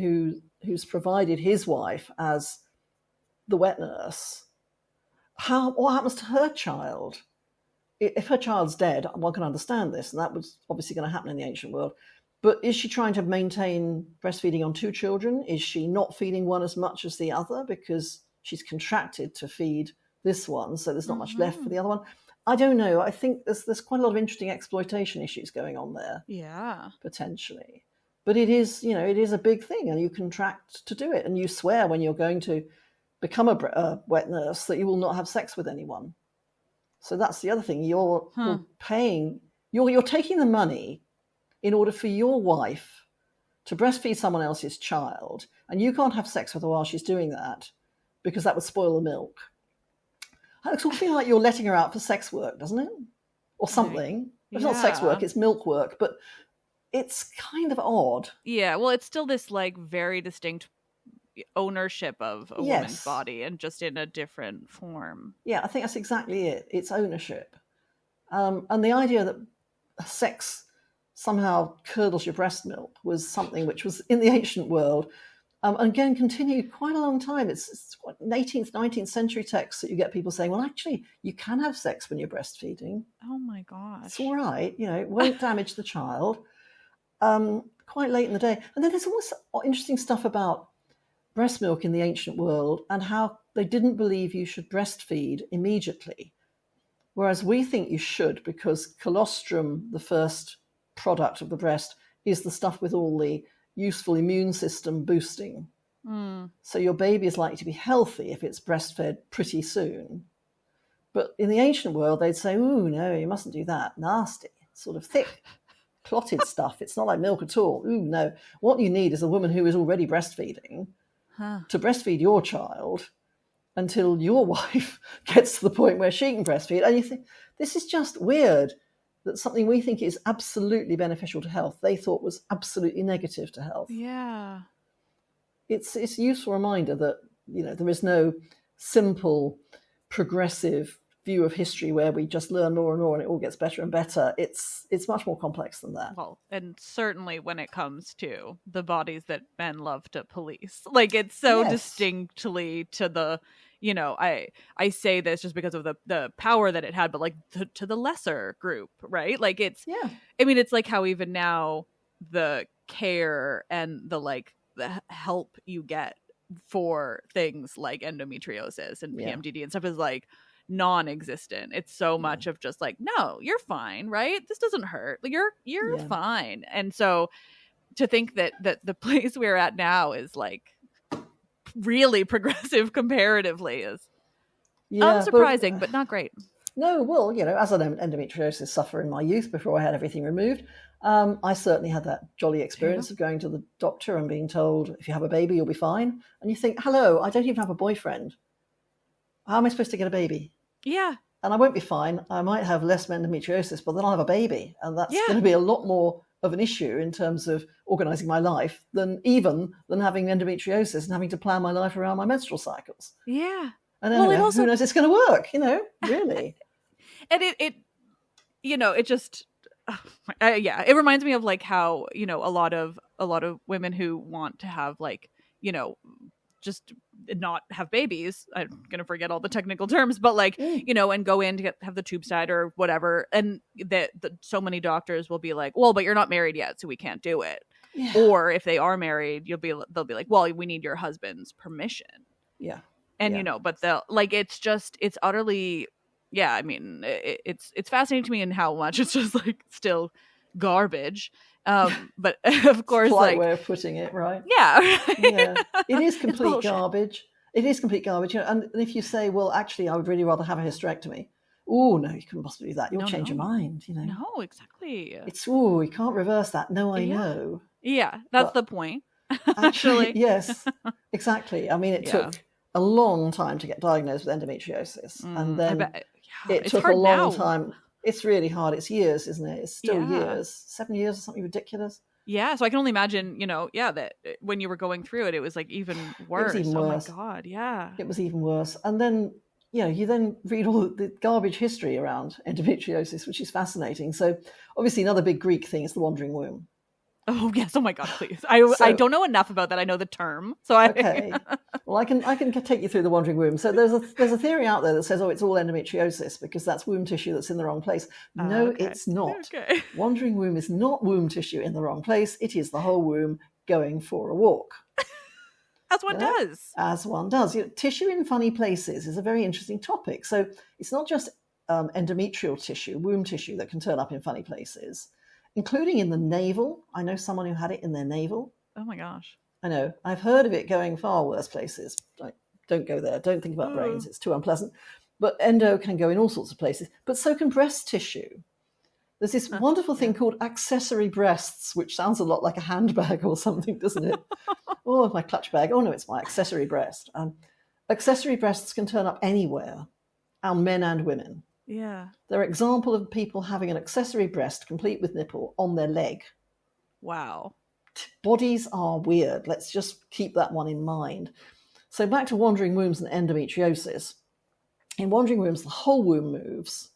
who's provided his wife as the wet nurse, what happens to her child? If her child's dead, one can understand this, and that was obviously going to happen in the ancient world. But is she trying to maintain breastfeeding on two children? Is she not feeding one as much as the other because she's contracted to feed this one, so there's not much left for the other one? I don't know. I think there's quite a lot of interesting exploitation issues going on there. Yeah. Potentially. But it is a big thing, and you contract to do it, and you swear when you're going to become a wet nurse that you will not have sex with anyone. So that's the other thing. You're paying, you're taking the money in order for your wife to breastfeed someone else's child, and you can't have sex with her while she's doing that because that would spoil the milk. I sort of feel like you're letting her out for sex work, doesn't it? Or something. Yeah. It's not sex work, it's milk work, but it's kind of odd. Yeah, well, it's still this like very distinct ownership of a woman's body, and just in a different form. Yeah, I think that's exactly it. It's ownership. And the idea that sex somehow curdles your breast milk was something which was in the ancient world, and again continued quite a long time. It's 18th, 19th century texts that you get people saying, well, actually, you can have sex when you're breastfeeding. Oh my gosh. It's all right, it won't damage the child. Quite late in the day. And then there's always interesting stuff about breast milk in the ancient world and how they didn't believe you should breastfeed immediately, whereas we think you should, because colostrum, the first product of the breast, is the stuff with all the useful immune system boosting. So your baby is likely to be healthy if it's breastfed pretty soon. But in the ancient world, they'd say, ooh, no, you mustn't do that. Nasty, sort of thick, clotted stuff. It's not like milk at all. Ooh, no. What you need is a woman who is already breastfeeding to breastfeed your child until your wife gets to the point where she can breastfeed. And you think, this is just weird that something we think is absolutely beneficial to health, they thought was absolutely negative to health. Yeah. It's a useful reminder that, there is no simple, progressive view of history where we just learn more and more and it all gets better and better. It's much more complex than that. Well, and certainly when it comes to the bodies that men love to police, like it's so distinctly to the, I say this just because of the power that it had, but like to the lesser group, right? Like it's, I mean, it's like how even now the care and the help you get for things like endometriosis and PMDD and stuff is like non-existent. It's so much of just like, no, you're fine, right? This doesn't hurt. Like, you're fine. And so to think that the place we're at now is like really progressive comparatively is unsurprising, but not great. No, well, as an endometriosis sufferer in my youth before I had everything removed, I certainly had that jolly experience of going to the doctor and being told, if you have a baby, you'll be fine. And you think, hello, I don't even have a boyfriend. How am I supposed to get a baby? Yeah. And I won't be fine. I might have less endometriosis, but then I'll have a baby. And that's going to be a lot more of an issue in terms of organizing my life than having endometriosis and having to plan my life around my menstrual cycles. Yeah. And anyway, who knows it's going to work, really. And it just, it reminds me of like how, a lot of women who want to have like, just not have babies. I'm going to forget all the technical terms, but like, and go in to have the tube side or whatever. And that so many doctors will be like, well, but you're not married yet, so we can't do it. Yeah. Or if they are married, they'll be like, well, we need your husband's permission. Yeah. And, but they'll like, it's utterly, I mean, it's fascinating to me in how much it's just like still garbage. But of course, polite way of putting it, right? Yeah, right? Yeah. It is complete garbage. It is complete garbage. And if you say, well, actually, I would really rather have a hysterectomy. Oh, no, you couldn't possibly do that. You'll change your mind, No, exactly. It's, you can't reverse that. No, I know. Yeah, that's the point. Actually, yes, exactly. I mean, it took a long time to get diagnosed with endometriosis. And then it took a long time. It's really hard. It's years, isn't it? It's still years. 7 years or something ridiculous. Yeah. So I can only imagine, that when you were going through it, it was like even worse. It was even worse. Oh my God. Yeah. It was even worse. And then you then read all the garbage history around endometriosis, which is fascinating. So obviously another big Greek thing is the wandering womb. Oh yes! Oh my God! Please, I don't know enough about that. I know the term, so okay. Well, I can take you through the wandering womb. So there's a theory out there that says, it's all endometriosis because that's womb tissue that's in the wrong place. No, okay. It's not. Okay. Wandering womb is not womb tissue in the wrong place. It is the whole womb going for a walk. As one does. As one does. Tissue in funny places is a very interesting topic. So it's not just endometrial tissue, womb tissue, that can turn up in funny places, including in the navel. I know someone who had it in their navel. Oh my gosh. I know. I've heard of it going far worse places. Don't go there. Don't think about brains. It's too unpleasant. But endo can go in all sorts of places. But so can breast tissue. There's this wonderful thing called accessory breasts, which sounds a lot like a handbag or something, doesn't it? Oh, my clutch bag. Oh, no, it's my accessory breast. Accessory breasts can turn up anywhere, and men and women. Yeah. They're an example of people having an accessory breast, complete with nipple, on their leg. Wow. Bodies are weird. Let's just keep that one in mind. So back to wandering wombs and endometriosis. In wandering wombs, the whole womb moves.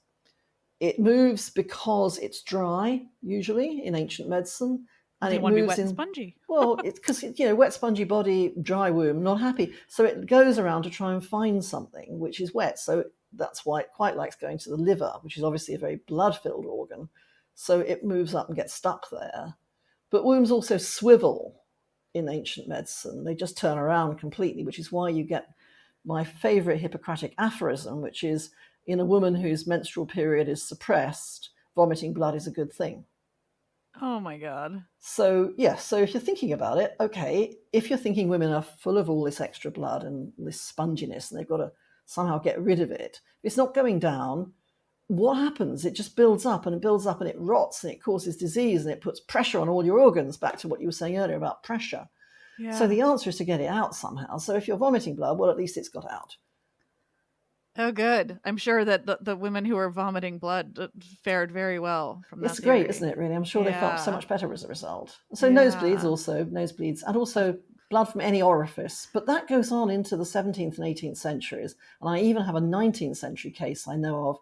It moves because it's dry, usually, in ancient medicine. And they it want moves to be wet in, and spongy. Well, it's because, wet, spongy body, dry womb, not happy. So it goes around to try and find something which is wet. So that's why it quite likes going to the liver, which is obviously a very blood-filled organ. So it moves up and gets stuck there. But wombs also swivel in ancient medicine. They just turn around completely, which is why you get my favorite Hippocratic aphorism, which is, in a woman whose menstrual period is suppressed, vomiting blood is a good thing. Oh my God. So, so if you're thinking about it, okay, if you're thinking women are full of all this extra blood and this sponginess and they've got to somehow get rid of it, if it's not going down, what happens? It just builds up and it builds up and it rots and it causes disease and it puts pressure on all your organs, back to what you were saying earlier about pressure. Yeah. So the answer is to get it out somehow. So if you're vomiting blood, well, at least it's got out. Oh, good. I'm sure that the women who are vomiting blood fared very well from that. It's great, isn't it, really? I'm sure they felt so much better as a result. So nosebleeds, and also blood from any orifice. But that goes on into the 17th and 18th centuries. And I even have a 19th century case I know of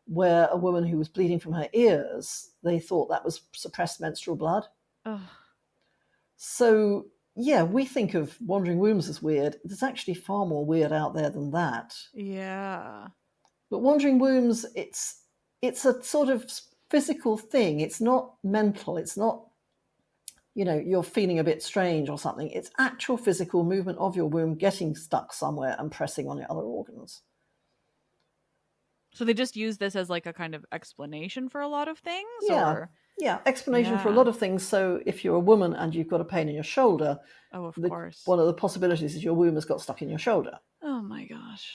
where a woman who was bleeding from her ears, they thought that was suppressed menstrual blood. Ugh. So, we think of wandering wombs as weird. There's actually far more weird out there than that. Yeah. But wandering wombs, it's a sort of physical thing. It's not mental. It's not, you're feeling a bit strange or something. It's actual physical movement of your womb getting stuck somewhere and pressing on your other organs. So they just use this as like a kind of explanation for a lot of things? Yeah. Or? Yeah, explanation for a lot of things. So if you're a woman and you've got a pain in your shoulder, of course, one of the possibilities is your womb has got stuck in your shoulder. Oh my gosh.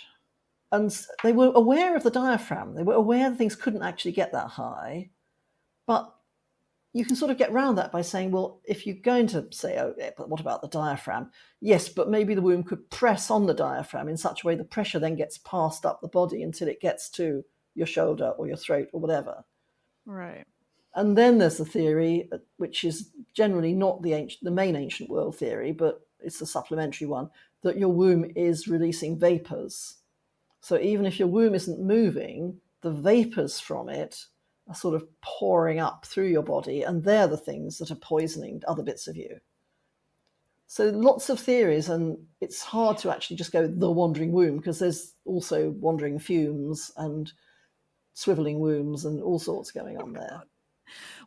And they were aware of the diaphragm. They were aware that things couldn't actually get that high. But you can sort of get around that by saying, well, if you're going to say, but what about the diaphragm? Yes, but maybe the womb could press on the diaphragm in such a way the pressure then gets passed up the body until it gets to your shoulder or your throat or whatever. Right. And then there's the theory, which is generally not the main ancient world theory, but it's the supplementary one, that your womb is releasing vapors. So even if your womb isn't moving, the vapors from it are sort of pouring up through your body, and they're the things that are poisoning other bits of you. So lots of theories, and it's hard to actually just go the wandering womb, because there's also wandering fumes and swiveling wombs and all sorts going on there.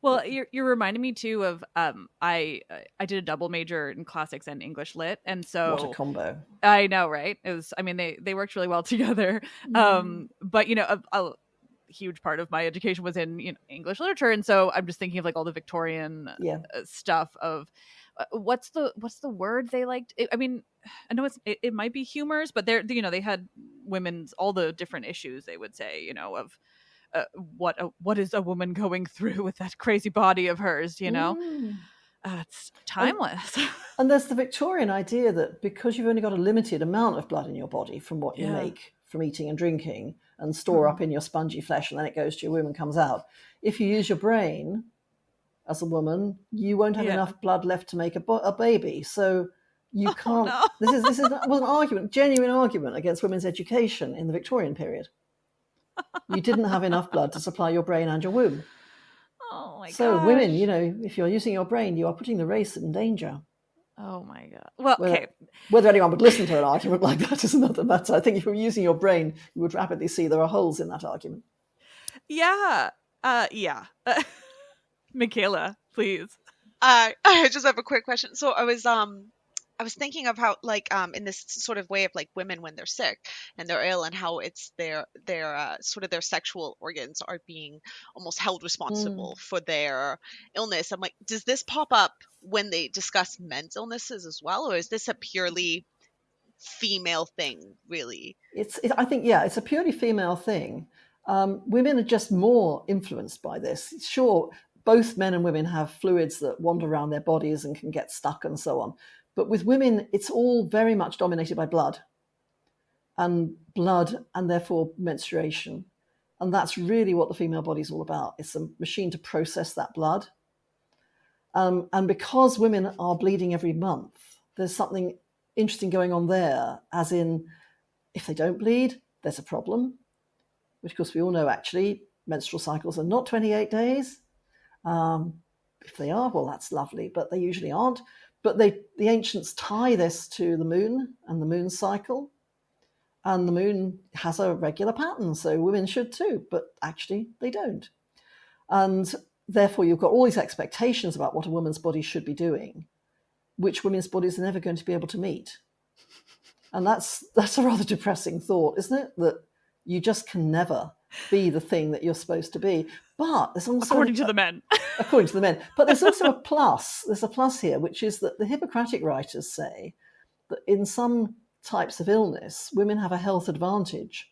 Well, you're reminding me too of I did a double major in classics and English lit, and so what a combo! I know, right? It was. I mean, they worked really well together. But a huge part of my education was in English literature, and so I'm just thinking of like all the Victorian stuff of what's the word they liked. I mean, I know it might be humors, but they had women's all the different issues they would say of. What is a woman going through with that crazy body of hers, it's timeless. And there's the Victorian idea that because you've only got a limited amount of blood in your body from what you make from eating and drinking and store up in your spongy flesh, and then it goes to your womb and comes out, if you use your brain as a woman, you won't have enough blood left to make a baby. So You can't. no. This was an argument, genuine argument against women's education in the Victorian period. You didn't have enough blood to supply your brain and your womb. Oh my god. So women, if you're using your brain, you are putting the race in danger. Oh my god. Well, okay. Whether anyone would listen to an argument like that is another matter. I think if you were using your brain, you would rapidly see there are holes in that argument. Yeah. Yeah. Michaela, please. I just have a quick question. So I was thinking of how, like, in this sort of way of, like, women when they're sick and they're ill, and how it's their sort of their sexual organs are being almost held responsible for their illness. I'm like, does this pop up when they discuss men's illnesses as well, or is this a purely female thing, really? I think, yeah, it's a purely female thing. Women are just more influenced by this. Sure, both men and women have fluids that wander around their bodies and can get stuck and so on. But with women, it's all very much dominated by blood, and therefore menstruation. And that's really what the female body is all about. It's a machine to process that blood. And because women are bleeding every month, there's something interesting going on there, as in, if they don't bleed, there's a problem, which of course we all know actually menstrual cycles are not 28 days. If they are, well, that's lovely, but they usually aren't. But the ancients tie this to the moon and the moon cycle. And the moon has a regular pattern, so women should too, but actually they don't. And therefore you've got all these expectations about what a woman's body should be doing, which women's bodies are never going to be able to meet. And that's a rather depressing thought, isn't it? That you just can never be the thing that you're supposed to be. But there's also According to the men. According to the men. But there's also a plus. There's a plus here, which is that the Hippocratic writers say that in some types of illness, women have a health advantage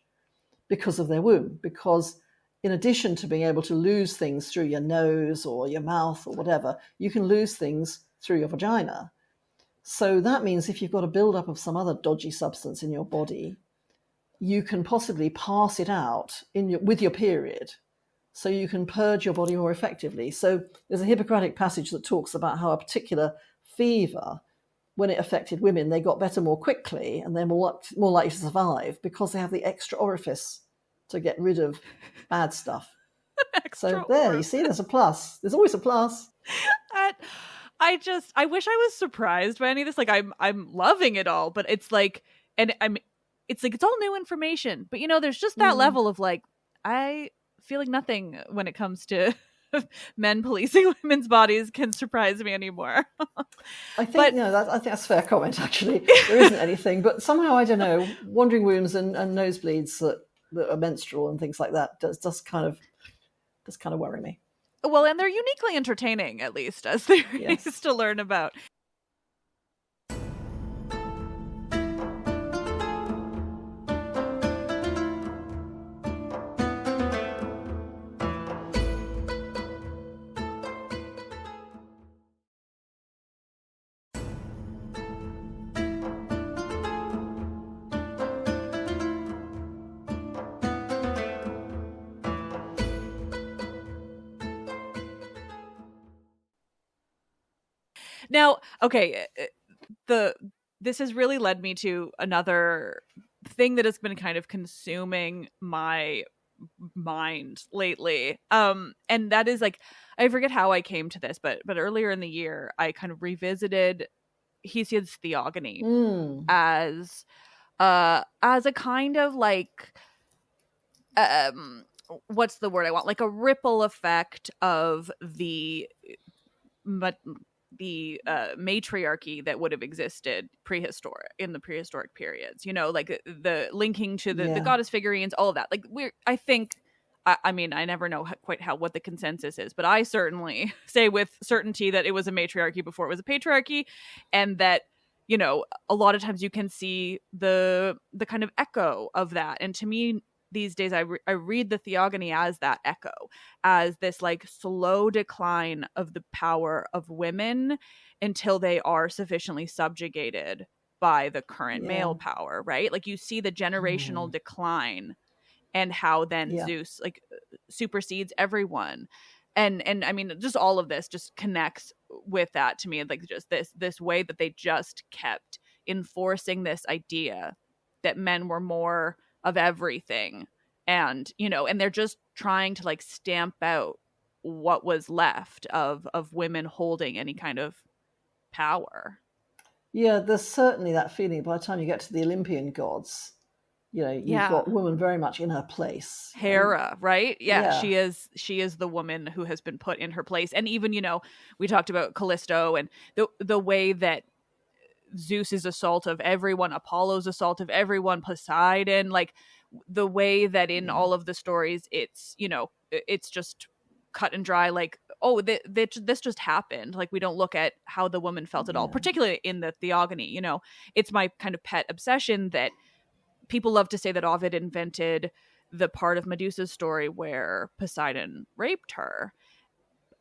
because of their womb. Because in addition to being able to lose things through your nose or your mouth or whatever, you can lose things through your vagina. So that means if you've got a buildup of some other dodgy substance in your body, you can possibly pass it out with your period, so you can purge your body more effectively. So there's a Hippocratic passage that talks about how a particular fever, when it affected women, they got better more quickly and they're more likely to survive because they have the extra orifice to get rid of bad stuff. So there, you see, there's a plus. There's always a plus. I wish I was surprised by any of this. Like, I'm loving it all, but it's like, it's all new information. But there's just that level of like, I feel like nothing when it comes to men policing women's bodies can surprise me anymore. I think I think that's a fair comment. Actually, there isn't anything, but somehow, I don't know, wandering wombs and nosebleeds that are menstrual and things like that does kind of worry me. Well, and they're uniquely entertaining, at least, as there is to learn about. Now, okay, this has really led me to another thing that has been kind of consuming my mind lately. And that is like, I forget how I came to this, but earlier in the year, I kind of revisited Hesiod's Theogony as a kind of like, what's the word I want? Like a ripple effect of the matriarchy that would have existed in the prehistoric periods, like the linking to the goddess figurines, all of that. Like I never know quite what the consensus is, but I certainly say with certainty that it was a matriarchy before it was a patriarchy, and that a lot of times you can see the kind of echo of that. And to me, these days, I read the Theogony as that echo, as this like slow decline of the power of women until they are sufficiently subjugated by the current male power, right? Like you see the generational decline and how then Zeus like supersedes everyone. And I mean, just all of this just connects with that to me, like just this way that they just kept enforcing this idea that men were more of everything, and and they're just trying to like stamp out what was left of women holding any kind of power. Yeah, there's certainly that feeling by the time you get to the Olympian gods, you've got woman very much in her place. Hera, right? Yeah, Yeah. she is the woman who has been put in her place. And even, we talked about Callisto and the way that Zeus's assault of everyone, Apollo's assault of everyone, Poseidon, like the way that in all of the stories it's, it's just cut and dry, like, oh, this just happened. Like, we don't look at how the woman felt at all, particularly in the Theogony. It's my kind of pet obsession that people love to say that Ovid invented the part of Medusa's story where Poseidon raped her.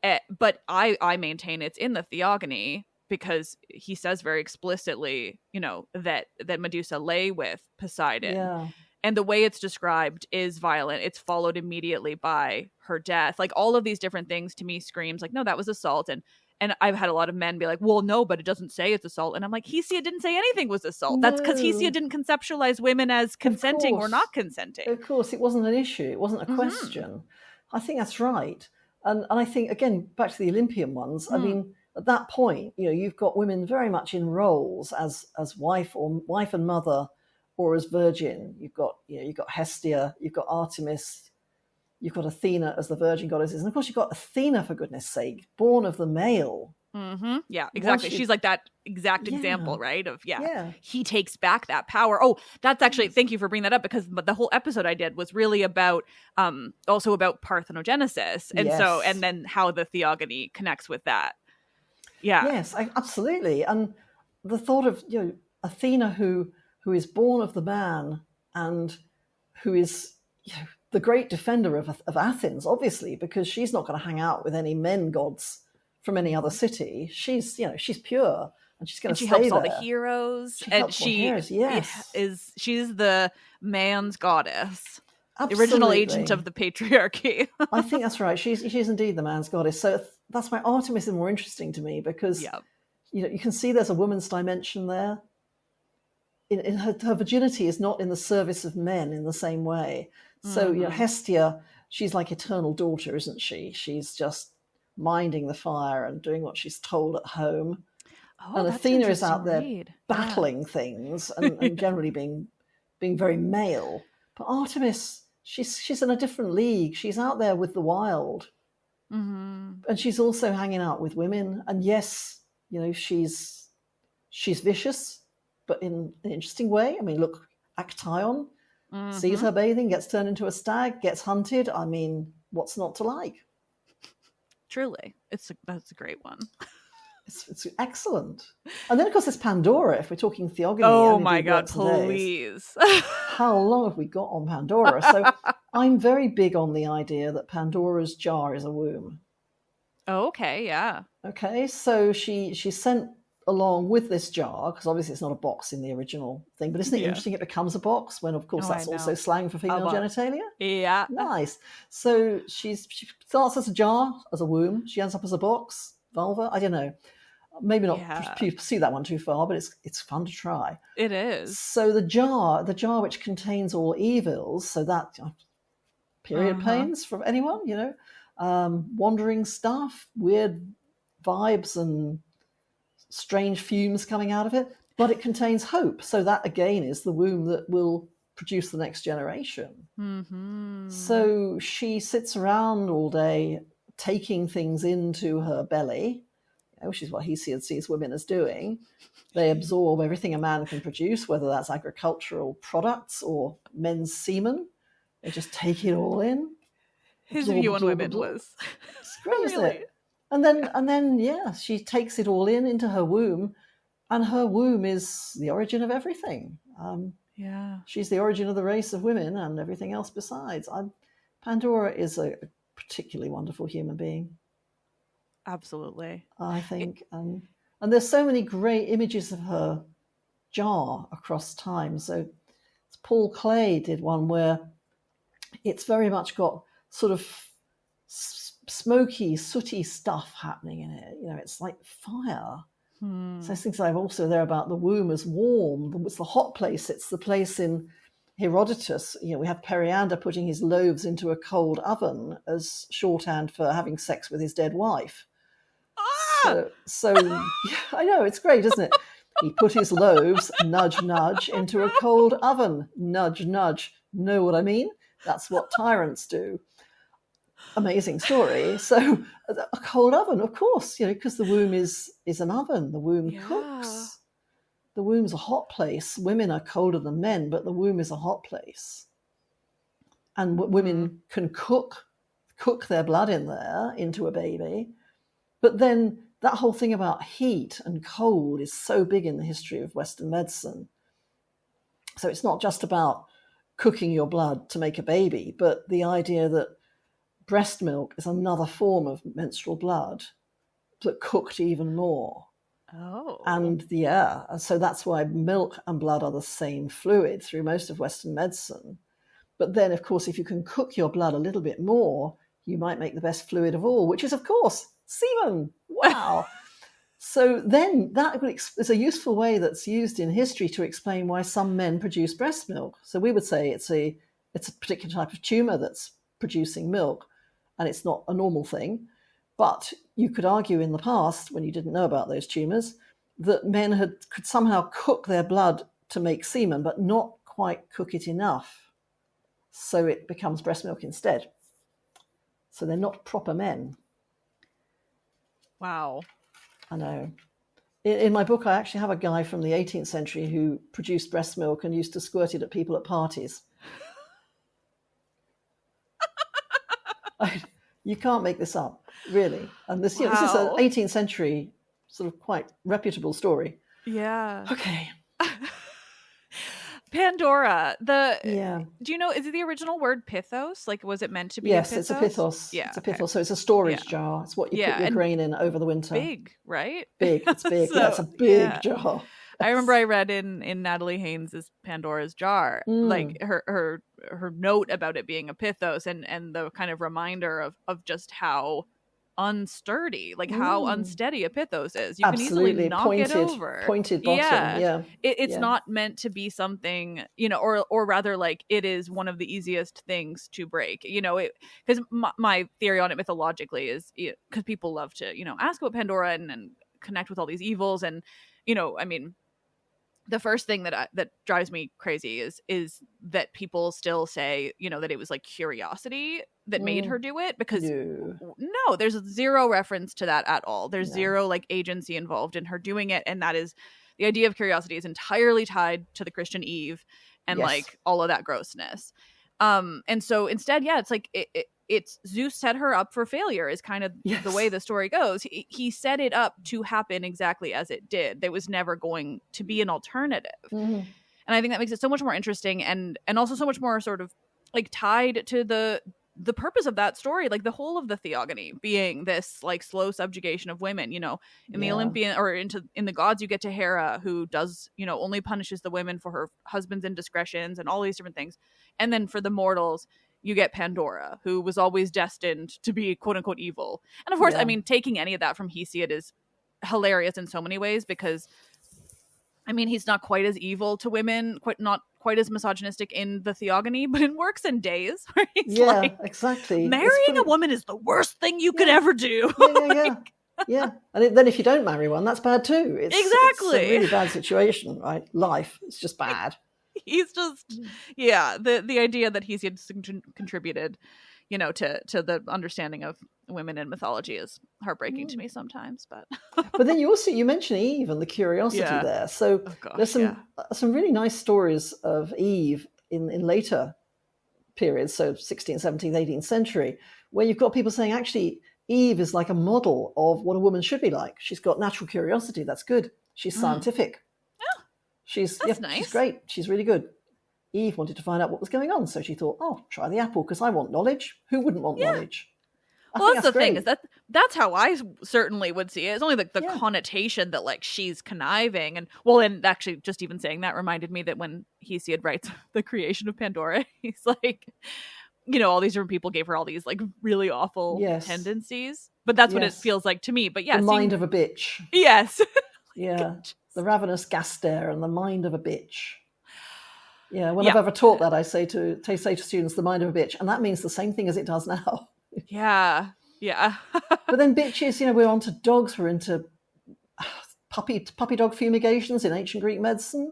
But I maintain it's in the Theogony, because he says very explicitly, that Medusa lay with Poseidon. Yeah. And the way it's described is violent. It's followed immediately by her death. Like, all of these different things to me screams like, no, that was assault. And I've had a lot of men be like, well, no, but it doesn't say it's assault. And I'm like, Hesiod didn't say anything was assault. No. That's because Hesiod didn't conceptualize women as consenting or not consenting. Of course, it wasn't an issue. It wasn't a question. I think that's right. And I think, again, back to the Olympian ones, I mean, at that point, you've got women very much in roles as wife and mother, or as virgin. You've got Hestia, you've got Artemis, you've got Athena as the virgin goddesses, and of course you've got Athena, for goodness sake, born of the male. Mm-hmm. Yeah, exactly. She's like that exact example, right? Of he takes back that power. Oh, that's actually, thank you for bringing that up, because the whole episode I did was really about also about parthenogenesis, and so and then how the Theogony connects with that. Yeah. Yes, absolutely. And the thought of Athena who is born of the man and who is the great defender of Athens, obviously, because she's not going to hang out with any men gods from any other city. She's pure, and she's going to stay there. She helps all the heroes, she's the man's goddess. Absolutely. The original agent of the patriarchy. I think that's right. She's indeed the man's goddess. So that's why Artemis is more interesting to me, because you can see there's a woman's dimension there. In her virginity is not in the service of men in the same way. So Hestia, she's like eternal daughter, isn't she? She's just minding the fire and doing what she's told at home. And Athena is out there battling things and generally being very male. But Artemis, she's in a different league. She's out there with the wild, and she's also hanging out with women. And yes, she's vicious, but in an interesting way. I mean, look, Actaeon sees her bathing, gets turned into a stag, gets hunted. I mean, what's not to like? Truly, that's a great one. It's excellent. And then, of course, there's Pandora, if we're talking Theogony. Oh, my God, please. How long have we got on Pandora? So I'm very big on the idea that Pandora's jar is a womb. Oh, okay, yeah. Okay, so she's sent along with this jar, because obviously it's not a box in the original thing, but isn't it interesting it becomes a box when, of course, that's also slang for female genitalia? Yeah. Nice. So she starts as a jar, as a womb. She ends up as a box, vulva. I don't know. Maybe not pursue that one too far, but it's fun to try. It is. So the jar which contains all evils, so that period pains from anyone, wandering stuff, weird vibes and strange fumes coming out of it, but it contains hope. So that again is the womb that will produce the next generation. So she sits around all day taking things into her belly, which is what Hesiod sees women as doing. They absorb everything a man can produce, whether that's agricultural products or men's semen. They just take it all in. His view on women was it's great, isn't it? And then, she takes it all into her womb, and her womb is the origin of everything. She's the origin of the race of women and everything else besides. Pandora is a particularly wonderful human being. Absolutely. I think. And there's so many great images of her jar across time. So Paul Clay did one where it's very much got sort of smoky, sooty stuff happening in it. It's like fire. So there's things I've also there about the womb as warm. It's the hot place. It's the place in Herodotus. We have Periander putting his loaves into a cold oven as shorthand for having sex with his dead wife. So yeah, I know, it's great, isn't it? He put his loaves, nudge, nudge, into a cold oven. Nudge, nudge. Know what I mean? That's what tyrants do. Amazing story. So a cold oven, of course, because the womb is an oven. The womb cooks. The womb's a hot place. Women are colder than men, but the womb is a hot place. And women can cook their blood in there into a baby. But then that whole thing about heat and cold is so big in the history of Western medicine. So it's not just about cooking your blood to make a baby, but the idea that breast milk is another form of menstrual blood that cooked even more. Oh. And so that's why milk and blood are the same fluid through most of Western medicine. But then, of course, if you can cook your blood a little bit more, you might make the best fluid of all, which is, of course, semen. Wow. So then that is a useful way that's used in history to explain why some men produce breast milk. So we would say it's a particular type of tumor that's producing milk, and it's not a normal thing. But you could argue in the past, when you didn't know about those tumors, that men could somehow cook their blood to make semen, but not quite cook it enough. So it becomes breast milk instead. So they're not proper men. Wow. I know. In my book, I actually have a guy from the 18th century who produced breast milk and used to squirt it at people at parties. You can't make this up, really. And this, this is an 18th century sort of quite reputable story. Yeah. Okay. Pandora. Do you know, is it the original word pythos? Like, was it meant to be Yes, a pythos? it's a pythos. Yeah. It's a pythos. So it's a storage jar. It's what you put your grain in over the winter. Big, right? Big. It's big. It's a big jar. I remember I read in Natalie Haynes's Pandora's Jar, like her note about it being a pythos and the kind of reminder of just how unsturdy, like how unsteady a pythos is. You Absolutely. can easily knock it over. Pointed bottom, yeah. It's not meant to be something, or rather like it is one of the easiest things to break, because my theory on it mythologically is because people love to, ask about Pandora and connect with all these evils. And, I mean, the first thing that drives me crazy is that people still say, that it was like curiosity that made her do it, because no, there's zero reference to that at all. There's zero like agency involved in her doing it. And that is the idea of curiosity is entirely tied to the Christian Eve and like all of that grossness. And so instead, it's like it's Zeus set her up for failure is kind of the way the story goes. He set it up to happen exactly as it did. There was never going to be an alternative. And I think that makes it so much more interesting and also so much more sort of like tied to the purpose of that story, like the whole of the Theogony being this like slow subjugation of women, in the Olympian or in the gods, you get to Hera, who does, only punishes the women for her husband's indiscretions and all these different things. And then for the mortals, you get Pandora, who was always destined to be quote unquote evil. And of course, I mean, taking any of that from Hesiod is hilarious in so many ways, because I mean, he's not quite as evil to women, not quite as misogynistic in the Theogony, but in Works and Days, where he's like, exactly. Marrying a woman is the worst thing you could ever do. Yeah. And then if you don't marry one, that's bad too. It's a really bad situation, right? Life, it's just bad. He's just, the idea that Hesiod contributed, to the understanding of women in mythology is heartbreaking to me sometimes. But then you mentioned Eve and the curiosity there. So there's some really nice stories of Eve in later periods, so 16th, 17th, 18th century, where you've got people saying actually Eve is like a model of what a woman should be like. She's got natural curiosity. That's good. She's scientific. She's nice. She's great. She's really good. Eve wanted to find out what was going on, so she thought, try the apple because I want knowledge. Who wouldn't want knowledge? Well, that's the thing, is that's how I certainly would see it. It's only the connotation that like she's conniving, and actually just even saying that reminded me that when Hesiod writes the creation of Pandora, he's like, all these different people gave her all these like really awful Yes. tendencies. But that's what it Yes. feels like to me. But yeah, The mind of a bitch. Yes. Yeah. The ravenous gas stare and the mind of a bitch. Yeah, when I've ever taught that, I say to students, the mind of a bitch, and that means the same thing as it does now. Yeah. But then bitches, we're onto dogs, we're into puppy dog fumigations in ancient Greek medicine,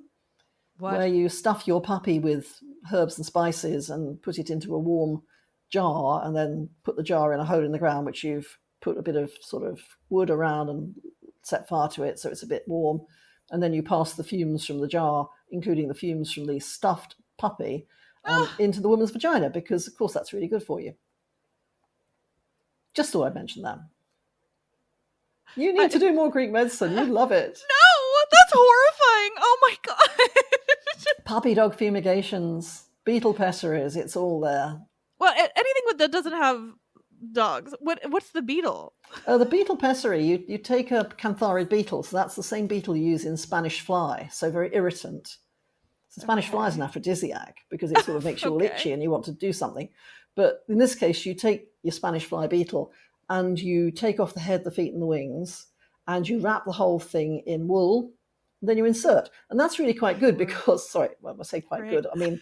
where you stuff your puppy with herbs and spices and put it into a warm jar, and then put the jar in a hole in the ground, which you've put a bit of sort of wood around and set fire to it so it's a bit warm, and then you pass the fumes from the jar, including the fumes from the stuffed puppy, into the woman's vagina, because of course that's really good for you. Just thought I'd mention that. You need to do more Greek medicine. You'd love it. No, that's horrifying. Oh my god. Puppy dog fumigations, beetle pessaries, it's all there. Well, anything that doesn't have dogs. What's the beetle? The beetle pessary, you take a cantharid beetle, so that's the same beetle you use in Spanish fly, so very irritant. So Spanish fly is an aphrodisiac because it sort of makes you all itchy and you want to do something. But in this case, you take your Spanish fly beetle and you take off the head, the feet and the wings, and you wrap the whole thing in wool, and then you insert. And that's really quite good because, sorry, when I say quite good, I mean,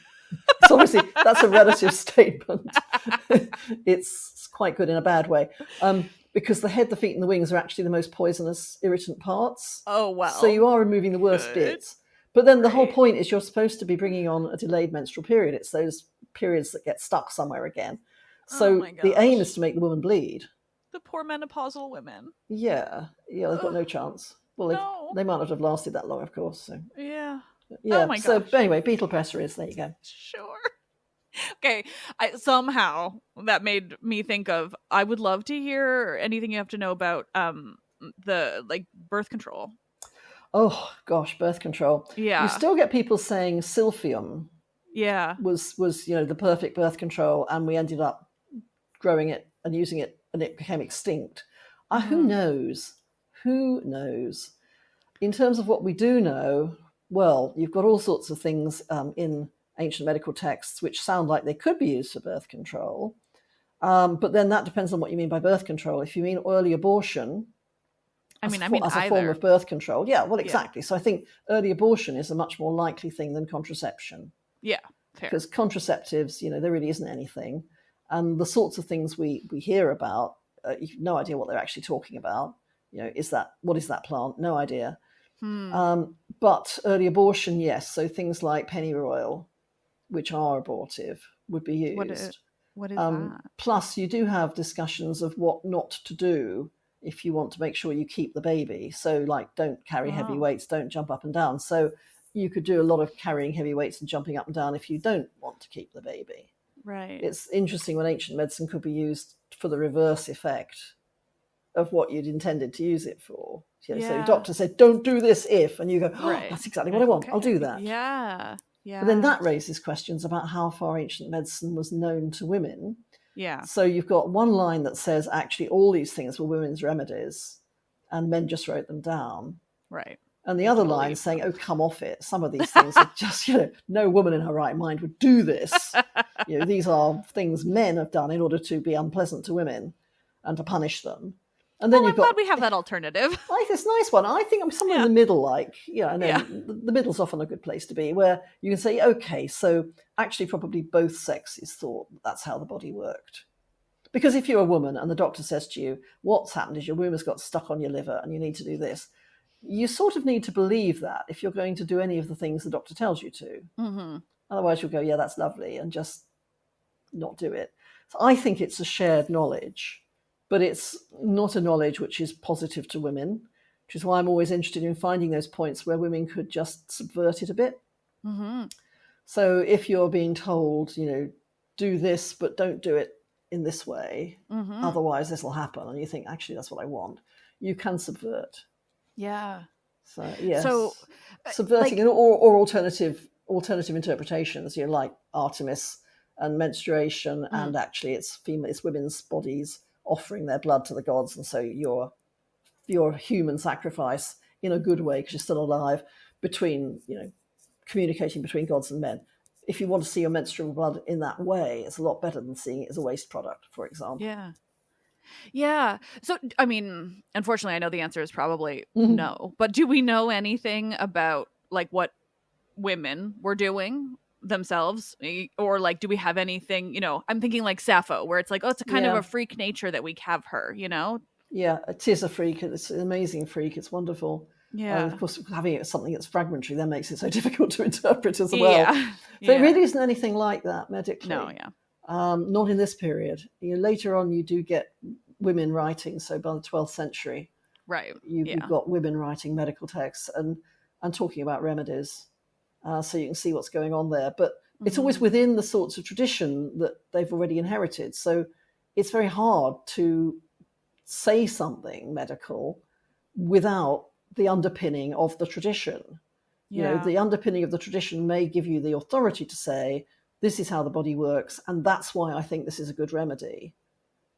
it's obviously, that's a relative statement. It's quite good in a bad way. Because the head, the feet and the wings are actually the most poisonous, irritant parts. Oh, wow. So you are removing the worst bits. But then the whole point is you're supposed to be bringing on a delayed menstrual period. It's those periods that get stuck somewhere again. So the aim is to make the woman bleed. The poor menopausal women. Yeah, they've got no chance. Well, they might not have lasted that long, of course. So. Yeah. Oh my gosh. So anyway, beetle pessaries, there you go. Sure. Okay, somehow that made me think of, I would love to hear anything you have to know about the birth control. Oh gosh, birth control. Yeah. You still get people saying silphium was the perfect birth control, and we ended up growing it and using it and it became extinct. Who knows? Who knows? In terms of what we do know, well, you've got all sorts of things in ancient medical texts which sound like they could be used for birth control. But then that depends on what you mean by birth control. If you mean early abortion, as a form of birth control. Yeah, well, exactly. Yeah. So I think early abortion is a much more likely thing than contraception. Yeah, fair. Because contraceptives, there really isn't anything. And the sorts of things we hear about, you've no idea what they're actually talking about. What is that plant? No idea. But early abortion, yes. So things like pennyroyal, which are abortive, would be used. What is that? Plus, you do have discussions of what not to do if you want to make sure you keep the baby. So don't carry heavy weights, don't jump up and down. So you could do a lot of carrying heavy weights and jumping up and down if you don't want to keep the baby. Right. It's interesting when ancient medicine could be used for the reverse effect of what you'd intended to use it for. So the doctor said, don't do this if, and you go, that's exactly what I want. I'll do that. Yeah. Yeah. But then that raises questions about how far ancient medicine was known to women. Yeah. So you've got one line that says actually all these things were women's remedies and men just wrote them down. Right. And the other line saying, oh, come off it. Some of these things are just, no woman in her right mind would do this. These are things men have done in order to be unpleasant to women and to punish them. And then I'm glad we have that alternative. This nice one. I think I'm somewhere in the middle, the middle's often a good place to be, where you can say, okay, so actually probably both sexes thought that's how the body worked. Because if you're a woman and the doctor says to you, what's happened is your womb has got stuck on your liver and you need to do this, you sort of need to believe that if you're going to do any of the things the doctor tells you to. Mm-hmm. Otherwise you'll go, yeah, that's lovely, and just not do it. So I think it's a shared knowledge. But it's not a knowledge which is positive to women, which is why I'm always interested in finding those points where women could just subvert it a bit. Mm-hmm. So if you're being told, do this, but don't do it in this way, otherwise this will happen, and you think, actually, that's what I want, you can subvert. Yeah. So, yes. So, subverting or alternative interpretations, like Artemis and menstruation, and actually it's women's bodies offering their blood to the gods, and so your human sacrifice in a good way because you're still alive, between communicating between gods and men. if you want to see your menstrual blood in that way, it's a lot better than seeing it as a waste product, for example. Yeah. Yeah. So, I mean, unfortunately, I know the answer is probably no. But do we know anything about like what women were doing themselves, or like do we have anything? I'm thinking like Sappho, where it's like, oh, it's a kind of a freak nature that we have her. Yeah, it is a freak. It's an amazing freak. It's wonderful. Yeah. Of course, having it something that's fragmentary then makes it so difficult to interpret as well. Yeah. So it really isn't anything like that medically. No. Yeah. Not in this period. Later on, you do get women writing. So by the 12th century, right, you've got women writing medical texts and talking about remedies. So you can see what's going on there. But it's always within the sorts of tradition that they've already inherited. So it's very hard to say something medical without the underpinning of the tradition. The underpinning of the tradition may give you the authority to say, this is how the body works, and that's why I think this is a good remedy,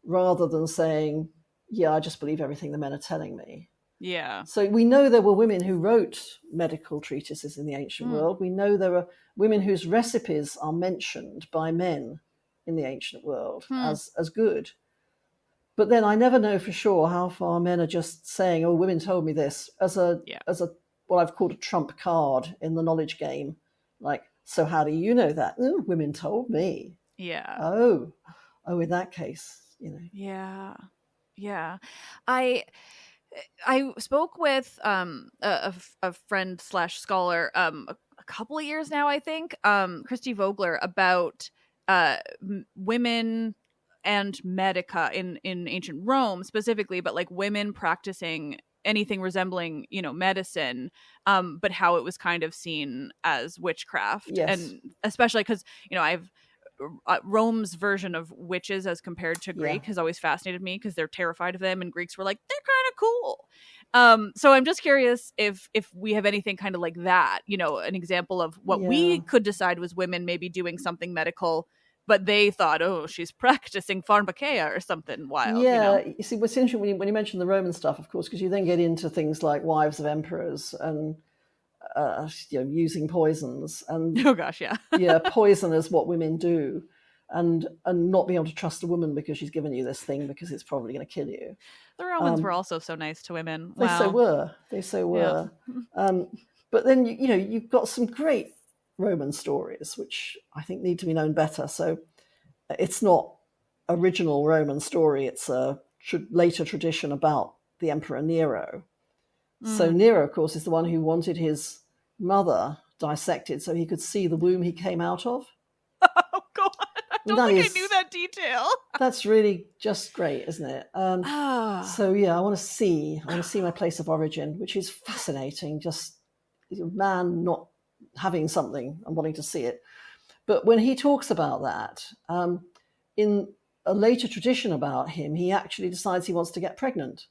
rather than saying, yeah, I just believe everything the men are telling me. Yeah. So we know there were women who wrote medical treatises in the ancient world. We know there are women whose recipes are mentioned by men in the ancient world as good. But then I never know for sure how far men are just saying, oh, women told me this, as a what I've called a trump card in the knowledge game. Like, so how do you know that? Oh, women told me. Yeah. Oh, in that case, Yeah. Yeah. I spoke with a friend / scholar a couple of years now, I think, Christy Vogler, about women and medica in ancient Rome specifically, but like women practicing anything resembling medicine, but how it was kind of seen as witchcraft. Yes. And especially because I've Rome's version of witches as compared to Greek has always fascinated me, because they're terrified of them, and Greeks were like, they're kind of cool. So I'm just curious if we have anything kind of like that, an example of what we could decide was women maybe doing something medical, but they thought, oh, she's practicing pharmakeia or something wild. You see, what's interesting when you mention the Roman stuff, of course, because you then get into things like wives of emperors and using poisons, and oh gosh, yeah. Poison is what women do, and not being able to trust a woman because she's given you this thing because it's probably going to kill you. The Romans were also so nice to women. They so were. But then you've got some great Roman stories which I think need to be known better. So it's not original Roman story; it's a later tradition about the Emperor Nero. So Nero, of course, is the one who wanted his mother dissected so he could see the womb he came out of. Oh, God. I don't think I knew that detail. That's really just great, isn't it? So, I want to see my place of origin, which is fascinating, just a man not having something and wanting to see it. But when he talks about that, in a later tradition about him, he actually decides he wants to get pregnant.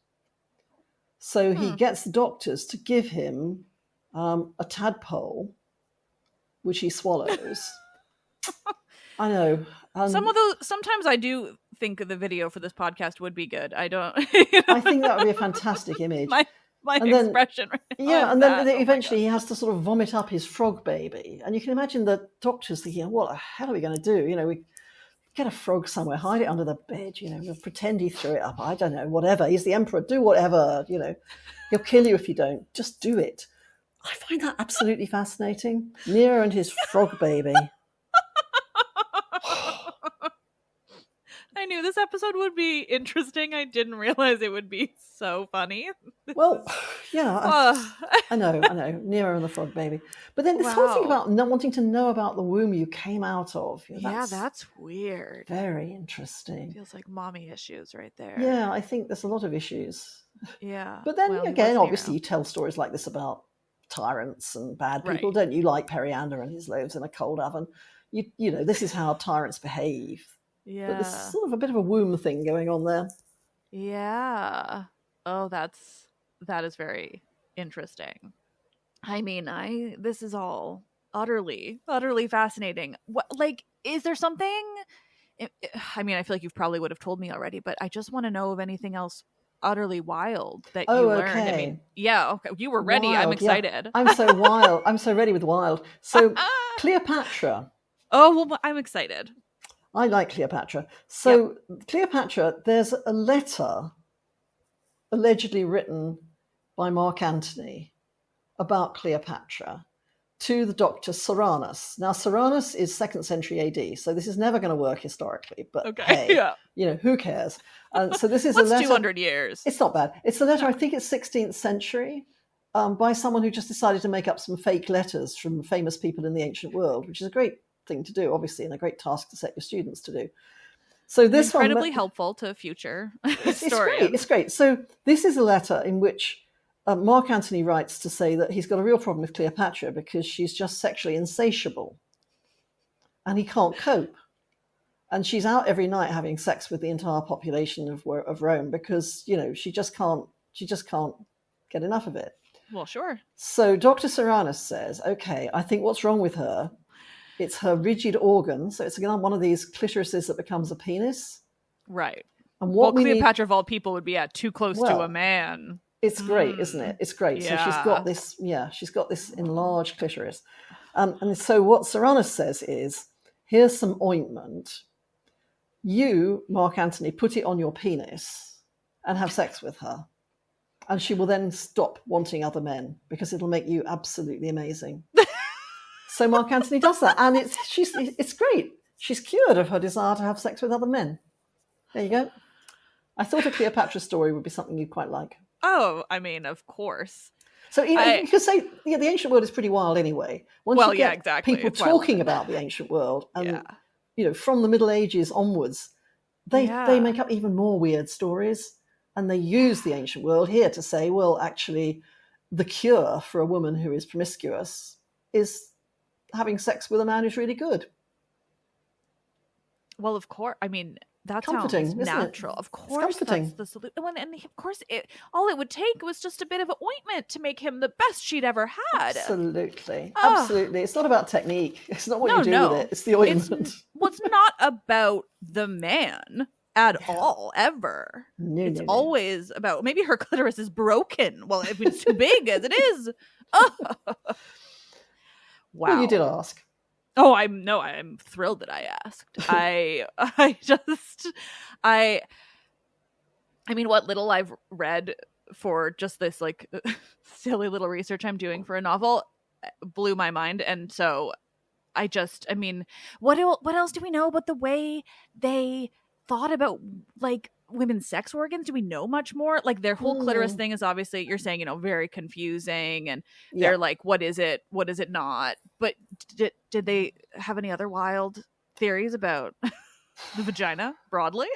So he gets the doctors to give him a tadpole, which he swallows. I know. Sometimes I do think the video for this podcast would be good. I don't. I think that would be a fantastic image. My expression. Right now and then eventually he has to sort of vomit up his frog baby, and you can imagine the doctors thinking, "What the hell are we going to do? We get a frog somewhere, hide it under the bed, we'll pretend he threw it up. I don't know, whatever. He's the emperor. Do whatever, He'll kill you if you don't. Just do it." I find that absolutely fascinating. Nero and his frog baby. I knew this episode would be interesting. I didn't realize it would be so funny. Well, I know. Nero and the frog baby. But then this whole thing about not wanting to know about the womb you came out of. That's weird. Very interesting. Feels like mommy issues right there. Yeah, I think there's a lot of issues. Yeah. But then again, obviously you tell stories like this about tyrants and bad people, right? Don't you, like Periander and his loaves in a cold oven? This is how tyrants behave. Yeah. But there's sort of a bit of a womb thing going on there. Yeah. Oh, that is very interesting. I mean, this is all utterly fascinating. What, like, is there something? I mean, I feel like you probably would have told me already, but I just want to know of anything else utterly wild that you learned. Okay. I mean, okay, you were ready. Wild, I'm excited. I'm so wild. I'm so ready with wild. So Cleopatra Oh, well, I'm excited. I like Cleopatra. So Cleopatra, there's a letter allegedly written by Mark Antony about Cleopatra to the doctor Soranus. Now, Soranus is 2nd century AD, so this is never going to work historically, but hey, who cares? And so this is a letter. 200 years. It's not bad. It's a letter, I think it's 16th century, by someone who just decided to make up some fake letters from famous people in the ancient world, which is a great thing to do, obviously, and a great task to set your students to do. So this incredibly helpful to future historians. It's great. So this is a letter in which Mark Antony writes to say that he's got a real problem with Cleopatra because she's just sexually insatiable and he can't cope. And she's out every night having sex with the entire population of Rome because, she just can't get enough of it. Well, sure. So Dr. Soranus says, okay, I think what's wrong with her, it's her rigid organ. So it's again one of these clitorises that becomes a penis. Right. And Cleopatra of all people would be too close to a man. It's great, isn't it? It's great. Yeah. So she's got this enlarged clitoris. And so what Soranus says is, here's some ointment. You, Mark Antony, put it on your penis and have sex with her. And she will then stop wanting other men because it'll make you absolutely amazing. So Mark Antony does that. And it's great. She's cured of her desire to have sex with other men. There you go. I thought a Cleopatra story would be something you'd quite like. Oh, I mean, of course. So you could say the ancient world is pretty wild anyway. Once you get exactly. people talking about the ancient world, and from the Middle Ages onwards, they make up even more weird stories, and they use the ancient world here to say, well, actually, the cure for a woman who is promiscuous is having sex with a man who's really good. Well, of course. I mean, that comforting, sounds natural. Of course, that's the solution. And of course, all it would take was just a bit of ointment to make him the best she'd ever had. Absolutely. It's not about technique. It's not what you do with it. It's the ointment. It's not about the man at all, ever. It's always about, maybe her clitoris is broken. Well, if it's too big as it is. Wow. Well, you did ask. Oh, I'm thrilled that I asked. I mean, what little I've read for just this like silly little research I'm doing for a novel blew my mind. And so I mean, what else do we know about the way they thought about like women's sex organs? Do we know much more? Like their whole clitoris thing is obviously, you're saying, very confusing, and they're like, what is it not? But did they have any other wild theories about the vagina broadly?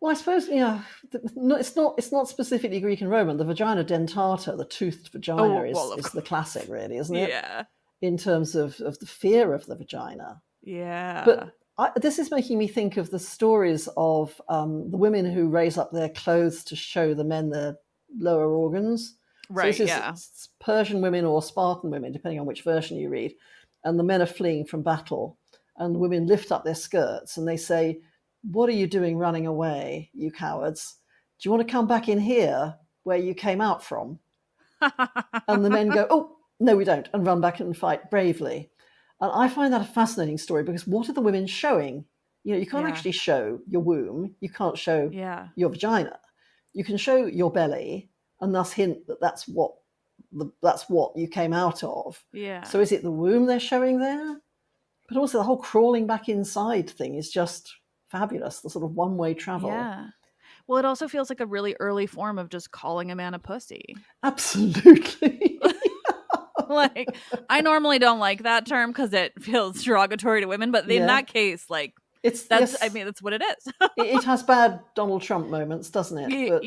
Well, I suppose it's not specifically Greek and Roman. The vagina dentata, the toothed vagina, is the classic, really, isn't it? Yeah. In terms of the fear of the vagina. Yeah. But this is making me think of the stories of the women who raise up their clothes to show the men their lower organs. Right, so this is Persian women or Spartan women, depending on which version you read. And the men are fleeing from battle. And the women lift up their skirts and they say, "What are you doing running away, you cowards? Do you want to come back in here where you came out from?" And the men go, "Oh, no, we don't," and run back and fight bravely. And I find that a fascinating story because what are the women showing? You can't actually show your womb. You can't show your vagina. You can show your belly and thus hint that that's what you came out of. Yeah. So is it the womb they're showing there? But also the whole crawling back inside thing is just fabulous. The sort of one-way travel. Yeah. Well, it also feels like a really early form of just calling a man a pussy. Absolutely. Like, I normally don't like that term because it feels derogatory to women, but in that case, like, that's what it is. It has bad Donald Trump moments, doesn't it? But,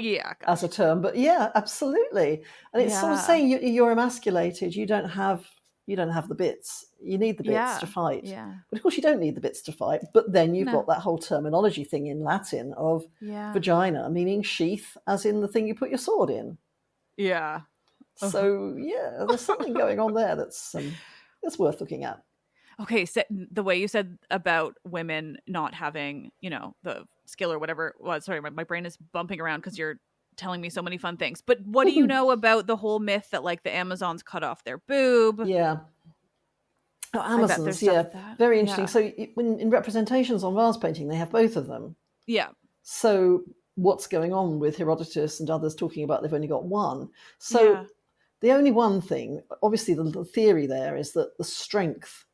as a term, but yeah, absolutely. And it's sort of saying you're emasculated. You don't have the bits. You need the bits to fight. Yeah. But of course, you don't need the bits to fight. But then you've got that whole terminology thing in Latin of vagina, meaning sheath, as in the thing you put your sword in. Yeah. So there's something going on there that's worth looking at. Okay, so the way you said about women not having, the skill or whatever it was. Sorry, my brain is bumping around because you're telling me so many fun things. But what do you know about the whole myth that like the Amazons cut off their boob? Yeah. Oh, I bet there's Amazons, stuff yeah, with that. very interesting. Yeah. So in representations on vase painting, they have both of them. Yeah. So what's going on with Herodotus and others talking about they've only got one? So the only one thing, obviously the theory there is that the strength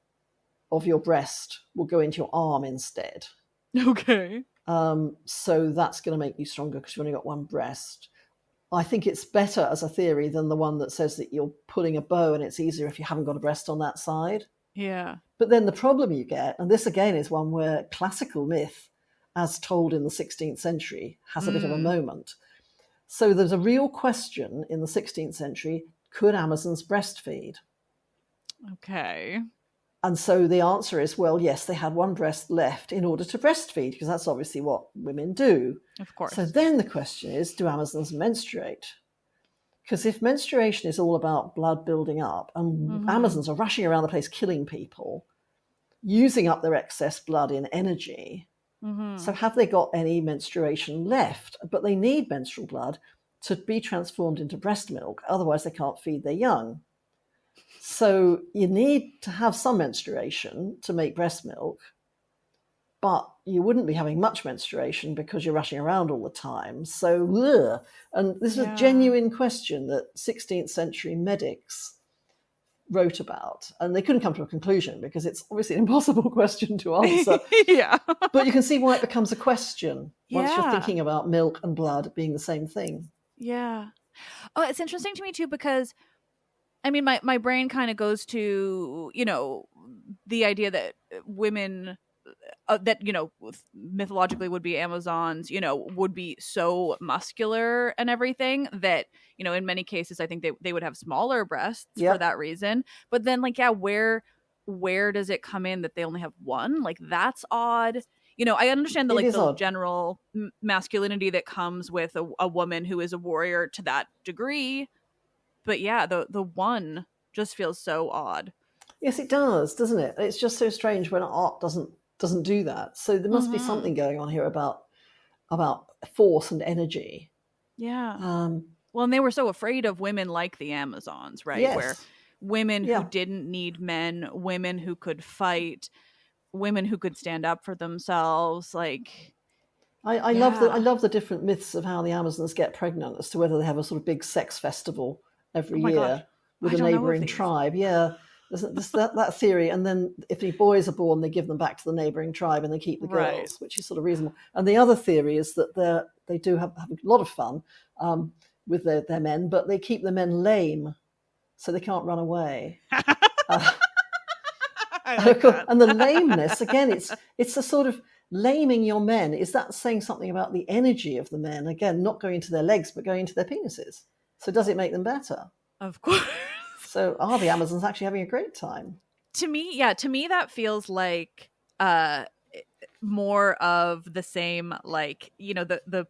of your breast will go into your arm instead. Okay. So that's going to make you stronger because you've only got one breast. I think it's better as a theory than the one that says that you're pulling a bow and it's easier if you haven't got a breast on that side. Yeah. But then the problem you get, and this again is one where classical myth, as told in the 16th century, has a bit of a moment. So there's a real question in the 16th century, could Amazons breastfeed? Okay. And so the answer is, well, yes, they had one breast left in order to breastfeed, because that's obviously what women do. Of course. So then the question is, do Amazons menstruate? Because if menstruation is all about blood building up and Amazons are rushing around the place killing people, using up their excess blood in energy, so have they got any menstruation left? But they need menstrual blood to be transformed into breast milk. Otherwise, they can't feed their young. So you need to have some menstruation to make breast milk, but you wouldn't be having much menstruation because you're rushing around all the time. So, and this is a genuine question that 16th century medics wrote about, and they couldn't come to a conclusion because it's obviously an impossible question to answer. Yeah. But you can see why it becomes a question once you're thinking about milk and blood being the same thing. Yeah. Oh, it's interesting to me too, because I mean, my brain kind of goes to, the idea that women that, mythologically would be Amazons, would be so muscular and everything that, in many cases, I think they would have smaller breasts for that reason. But then where does it come in that they only have one? Like, that's odd. I understand the general masculinity that comes with a woman who is a warrior to that degree. But yeah, the one just feels so odd. Yes, it does, doesn't it? It's just so strange when art doesn't do that. So there must be something going on here about force and energy. Yeah. Well, and they were so afraid of women like the Amazons, right? Yes. Where women who didn't need men, women who could fight, women who could stand up for themselves, like. I love the different myths of how the Amazons get pregnant, as to whether they have a sort of big sex festival every year with a neighbouring tribe. Yeah, there's that theory. And then if any boys are born, they give them back to the neighbouring tribe and they keep the girls, which is sort of reasonable. And the other theory is that they do have a lot of fun with their men, but they keep the men lame so they can't run away. And the lameness, again, it's a sort of laming your men. Is that saying something about the energy of the men? Again, not going into their legs, but going into their penises. So does it make them better? Of course. So are the Amazons actually having a great time? To me, that feels like more of the same, like, the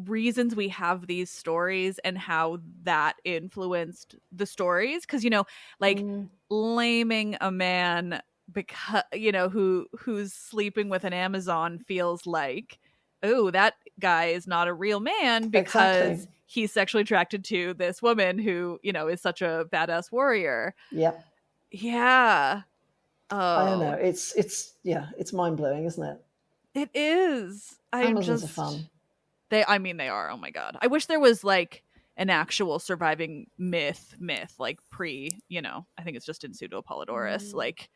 reasons we have these stories and how that influenced the stories. Because, laming a man because, who's sleeping with an Amazon feels like, oh, that guy is not a real man because he's sexually attracted to this woman who, is such a badass warrior. Yep. Yeah. Oh. I don't know. It's mind-blowing, isn't it? It is. Amazons are fun. They are. Oh my God. I wish there was like an actual surviving myth, like pre, I think it's just in Pseudo Apollodorus. Like,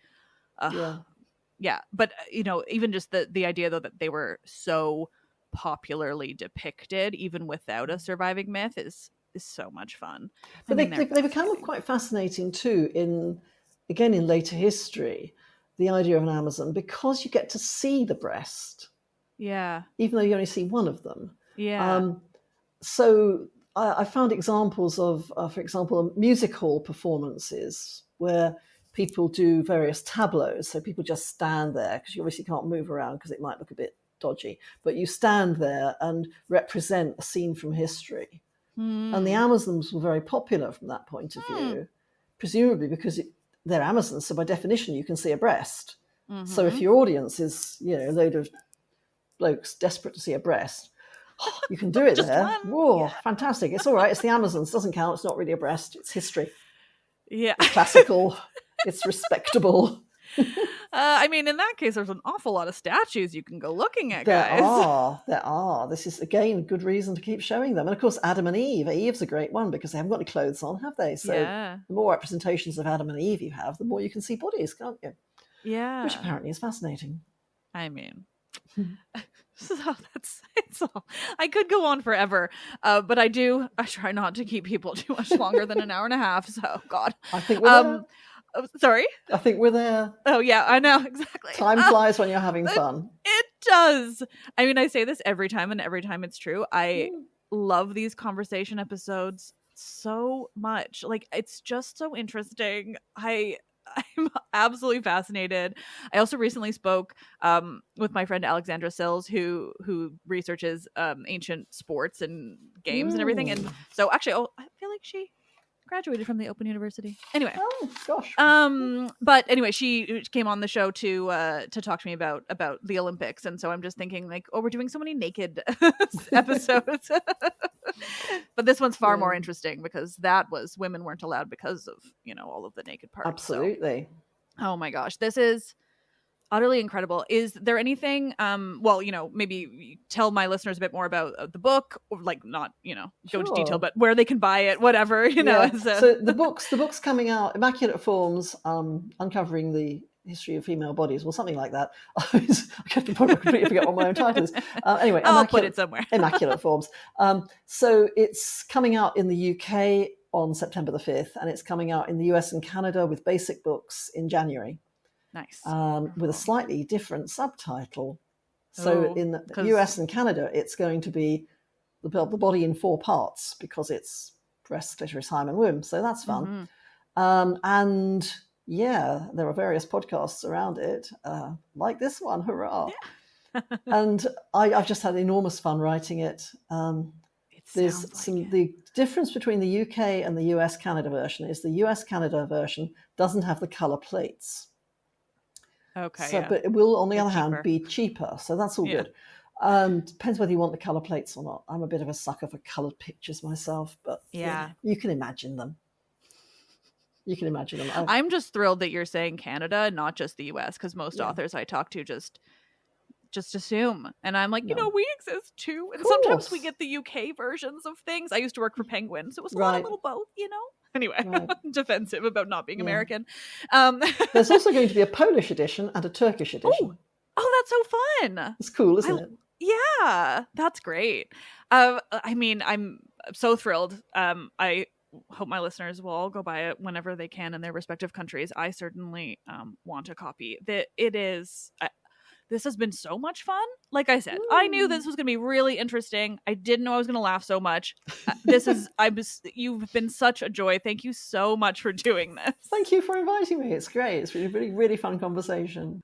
yeah. But, even just the idea though that they were so popularly depicted, even without a surviving myth, is so much fun. But they become quite fascinating too in later history, the idea of an Amazon, because you get to see the breast. Yeah. Even though you only see one of them. Yeah. So I found examples of, for example, music hall performances where people do various tableaus. So people just stand there because you obviously can't move around because it might look a bit dodgy. But you stand there and represent a scene from history. And the Amazons were very popular from that point of view, presumably because they're Amazons. So by definition, you can see a breast. So if your audience is, a load of blokes desperate to see a breast, you can do it there. Whoa, fantastic. It's all right. It's the Amazons. Doesn't count. It's not really a breast. It's history. Yeah. It's classical. It's respectable. I mean, in that case, there's an awful lot of statues you can go looking at, There guys. there are. This is, again, good reason to keep showing them. And of course, Adam and Eve. Eve's a great one because they haven't got any clothes on, have they? So Yeah. the more representations of Adam and Eve you have, the more you can see bodies, can't you? Yeah. Which apparently is fascinating. I mean, so it's all. I could go on forever, but I try not to keep people too much longer than an hour and a half. So, God. I think we're there. Sorry? I think we're there. Oh, yeah, I know. Exactly. Time flies when you're having fun. It does. I mean, I say this every time, and every time it's true. I love these conversation episodes so much. Like, it's just so interesting. I'm absolutely fascinated. I also recently spoke with my friend Alexandra Sills, who researches ancient sports and games and everything. And so actually, I feel like she graduated from the Open University. Anyway. Oh gosh. But anyway, she came on the show to talk to me about the Olympics, and so I'm just thinking like, oh, we're doing so many naked episodes. But this one's far more interesting because that was women weren't allowed because of, all of the naked parts. Absolutely. So, oh my gosh, this is utterly incredible. Is there anything maybe tell my listeners a bit more about the book, or like not go into detail, but where they can buy it, whatever. So the book's coming out, Immaculate Forms, uncovering the history of female bodies, or something like that. I completely forget what my own title is. Anyway, I'll put it somewhere. Immaculate Forms. So it's coming out in the UK on September the 5th, and it's coming out in the US and Canada with basic books in January. Nice. With a slightly different subtitle. So in the US and Canada, it's going to be the body in 4 parts because it's breast, clitoris, hymen, womb. So that's fun. And yeah, there are various podcasts around it, like this one. Hurrah. Yeah. And I've just had enormous fun writing it. The difference between the UK and the US Canada version is the US Canada version doesn't have the color plates. Okay. So, but it will, on the other hand, be cheaper. So that's all good. Depends whether you want the color plates or not. I'm a bit of a sucker for colored pictures myself, but you can imagine them. I'm just thrilled that you're saying Canada, not just the US, because most authors I talk to just assume. And I'm like, we exist too. And sometimes we get the UK versions of things. I used to work for Penguin, so it was a lot of little both, Anyway, defensive about not being American. There's also going to be a Polish edition and a Turkish edition. Oh, that's so fun. It's cool, isn't it? Yeah, that's great. I mean, I'm so thrilled. I hope my listeners will all go buy it whenever they can in their respective countries. I certainly want a copy. This has been so much fun. Like I said, I knew this was going to be really interesting. I didn't know I was going to laugh so much. You've been such a joy. Thank you so much for doing this. Thank you for inviting me. It's great. It's really, really, really fun conversation.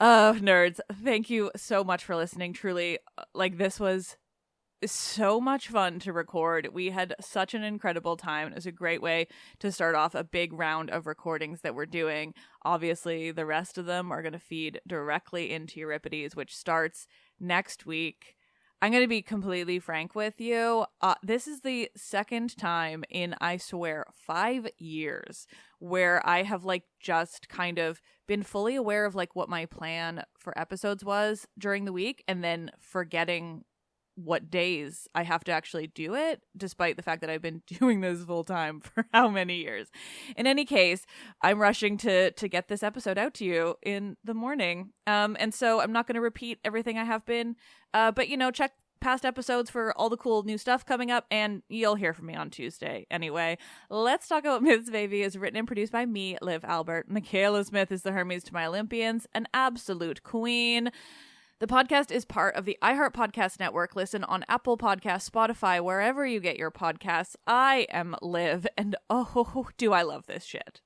Oh, nerds, thank you so much for listening. Truly, this was so much fun to record. We had such an incredible time. It was a great way to start off a big round of recordings that we're doing. Obviously, the rest of them are going to feed directly into Euripides, which starts next week. I'm going to be completely frank with you. This is the second time in, I swear, 5 years where I have just kind of been fully aware of what my plan for episodes was during the week and then forgetting what days I have to actually do it, despite the fact that I've been doing this full time for how many years. In any case, I'm rushing to get this episode out to you in the morning. And so I'm not going to repeat everything I have been, but check past episodes for all the cool new stuff coming up, and you'll hear from me on Tuesday. Anyway, Let's Talk About Myths, Baby is written and produced by me, Liv Albert. Michaela Smith is the Hermes to my Olympians, an absolute queen. The podcast is part of the iHeart Podcast Network. Listen on Apple Podcasts, Spotify, wherever you get your podcasts. I am Liv, and oh, do I love this shit.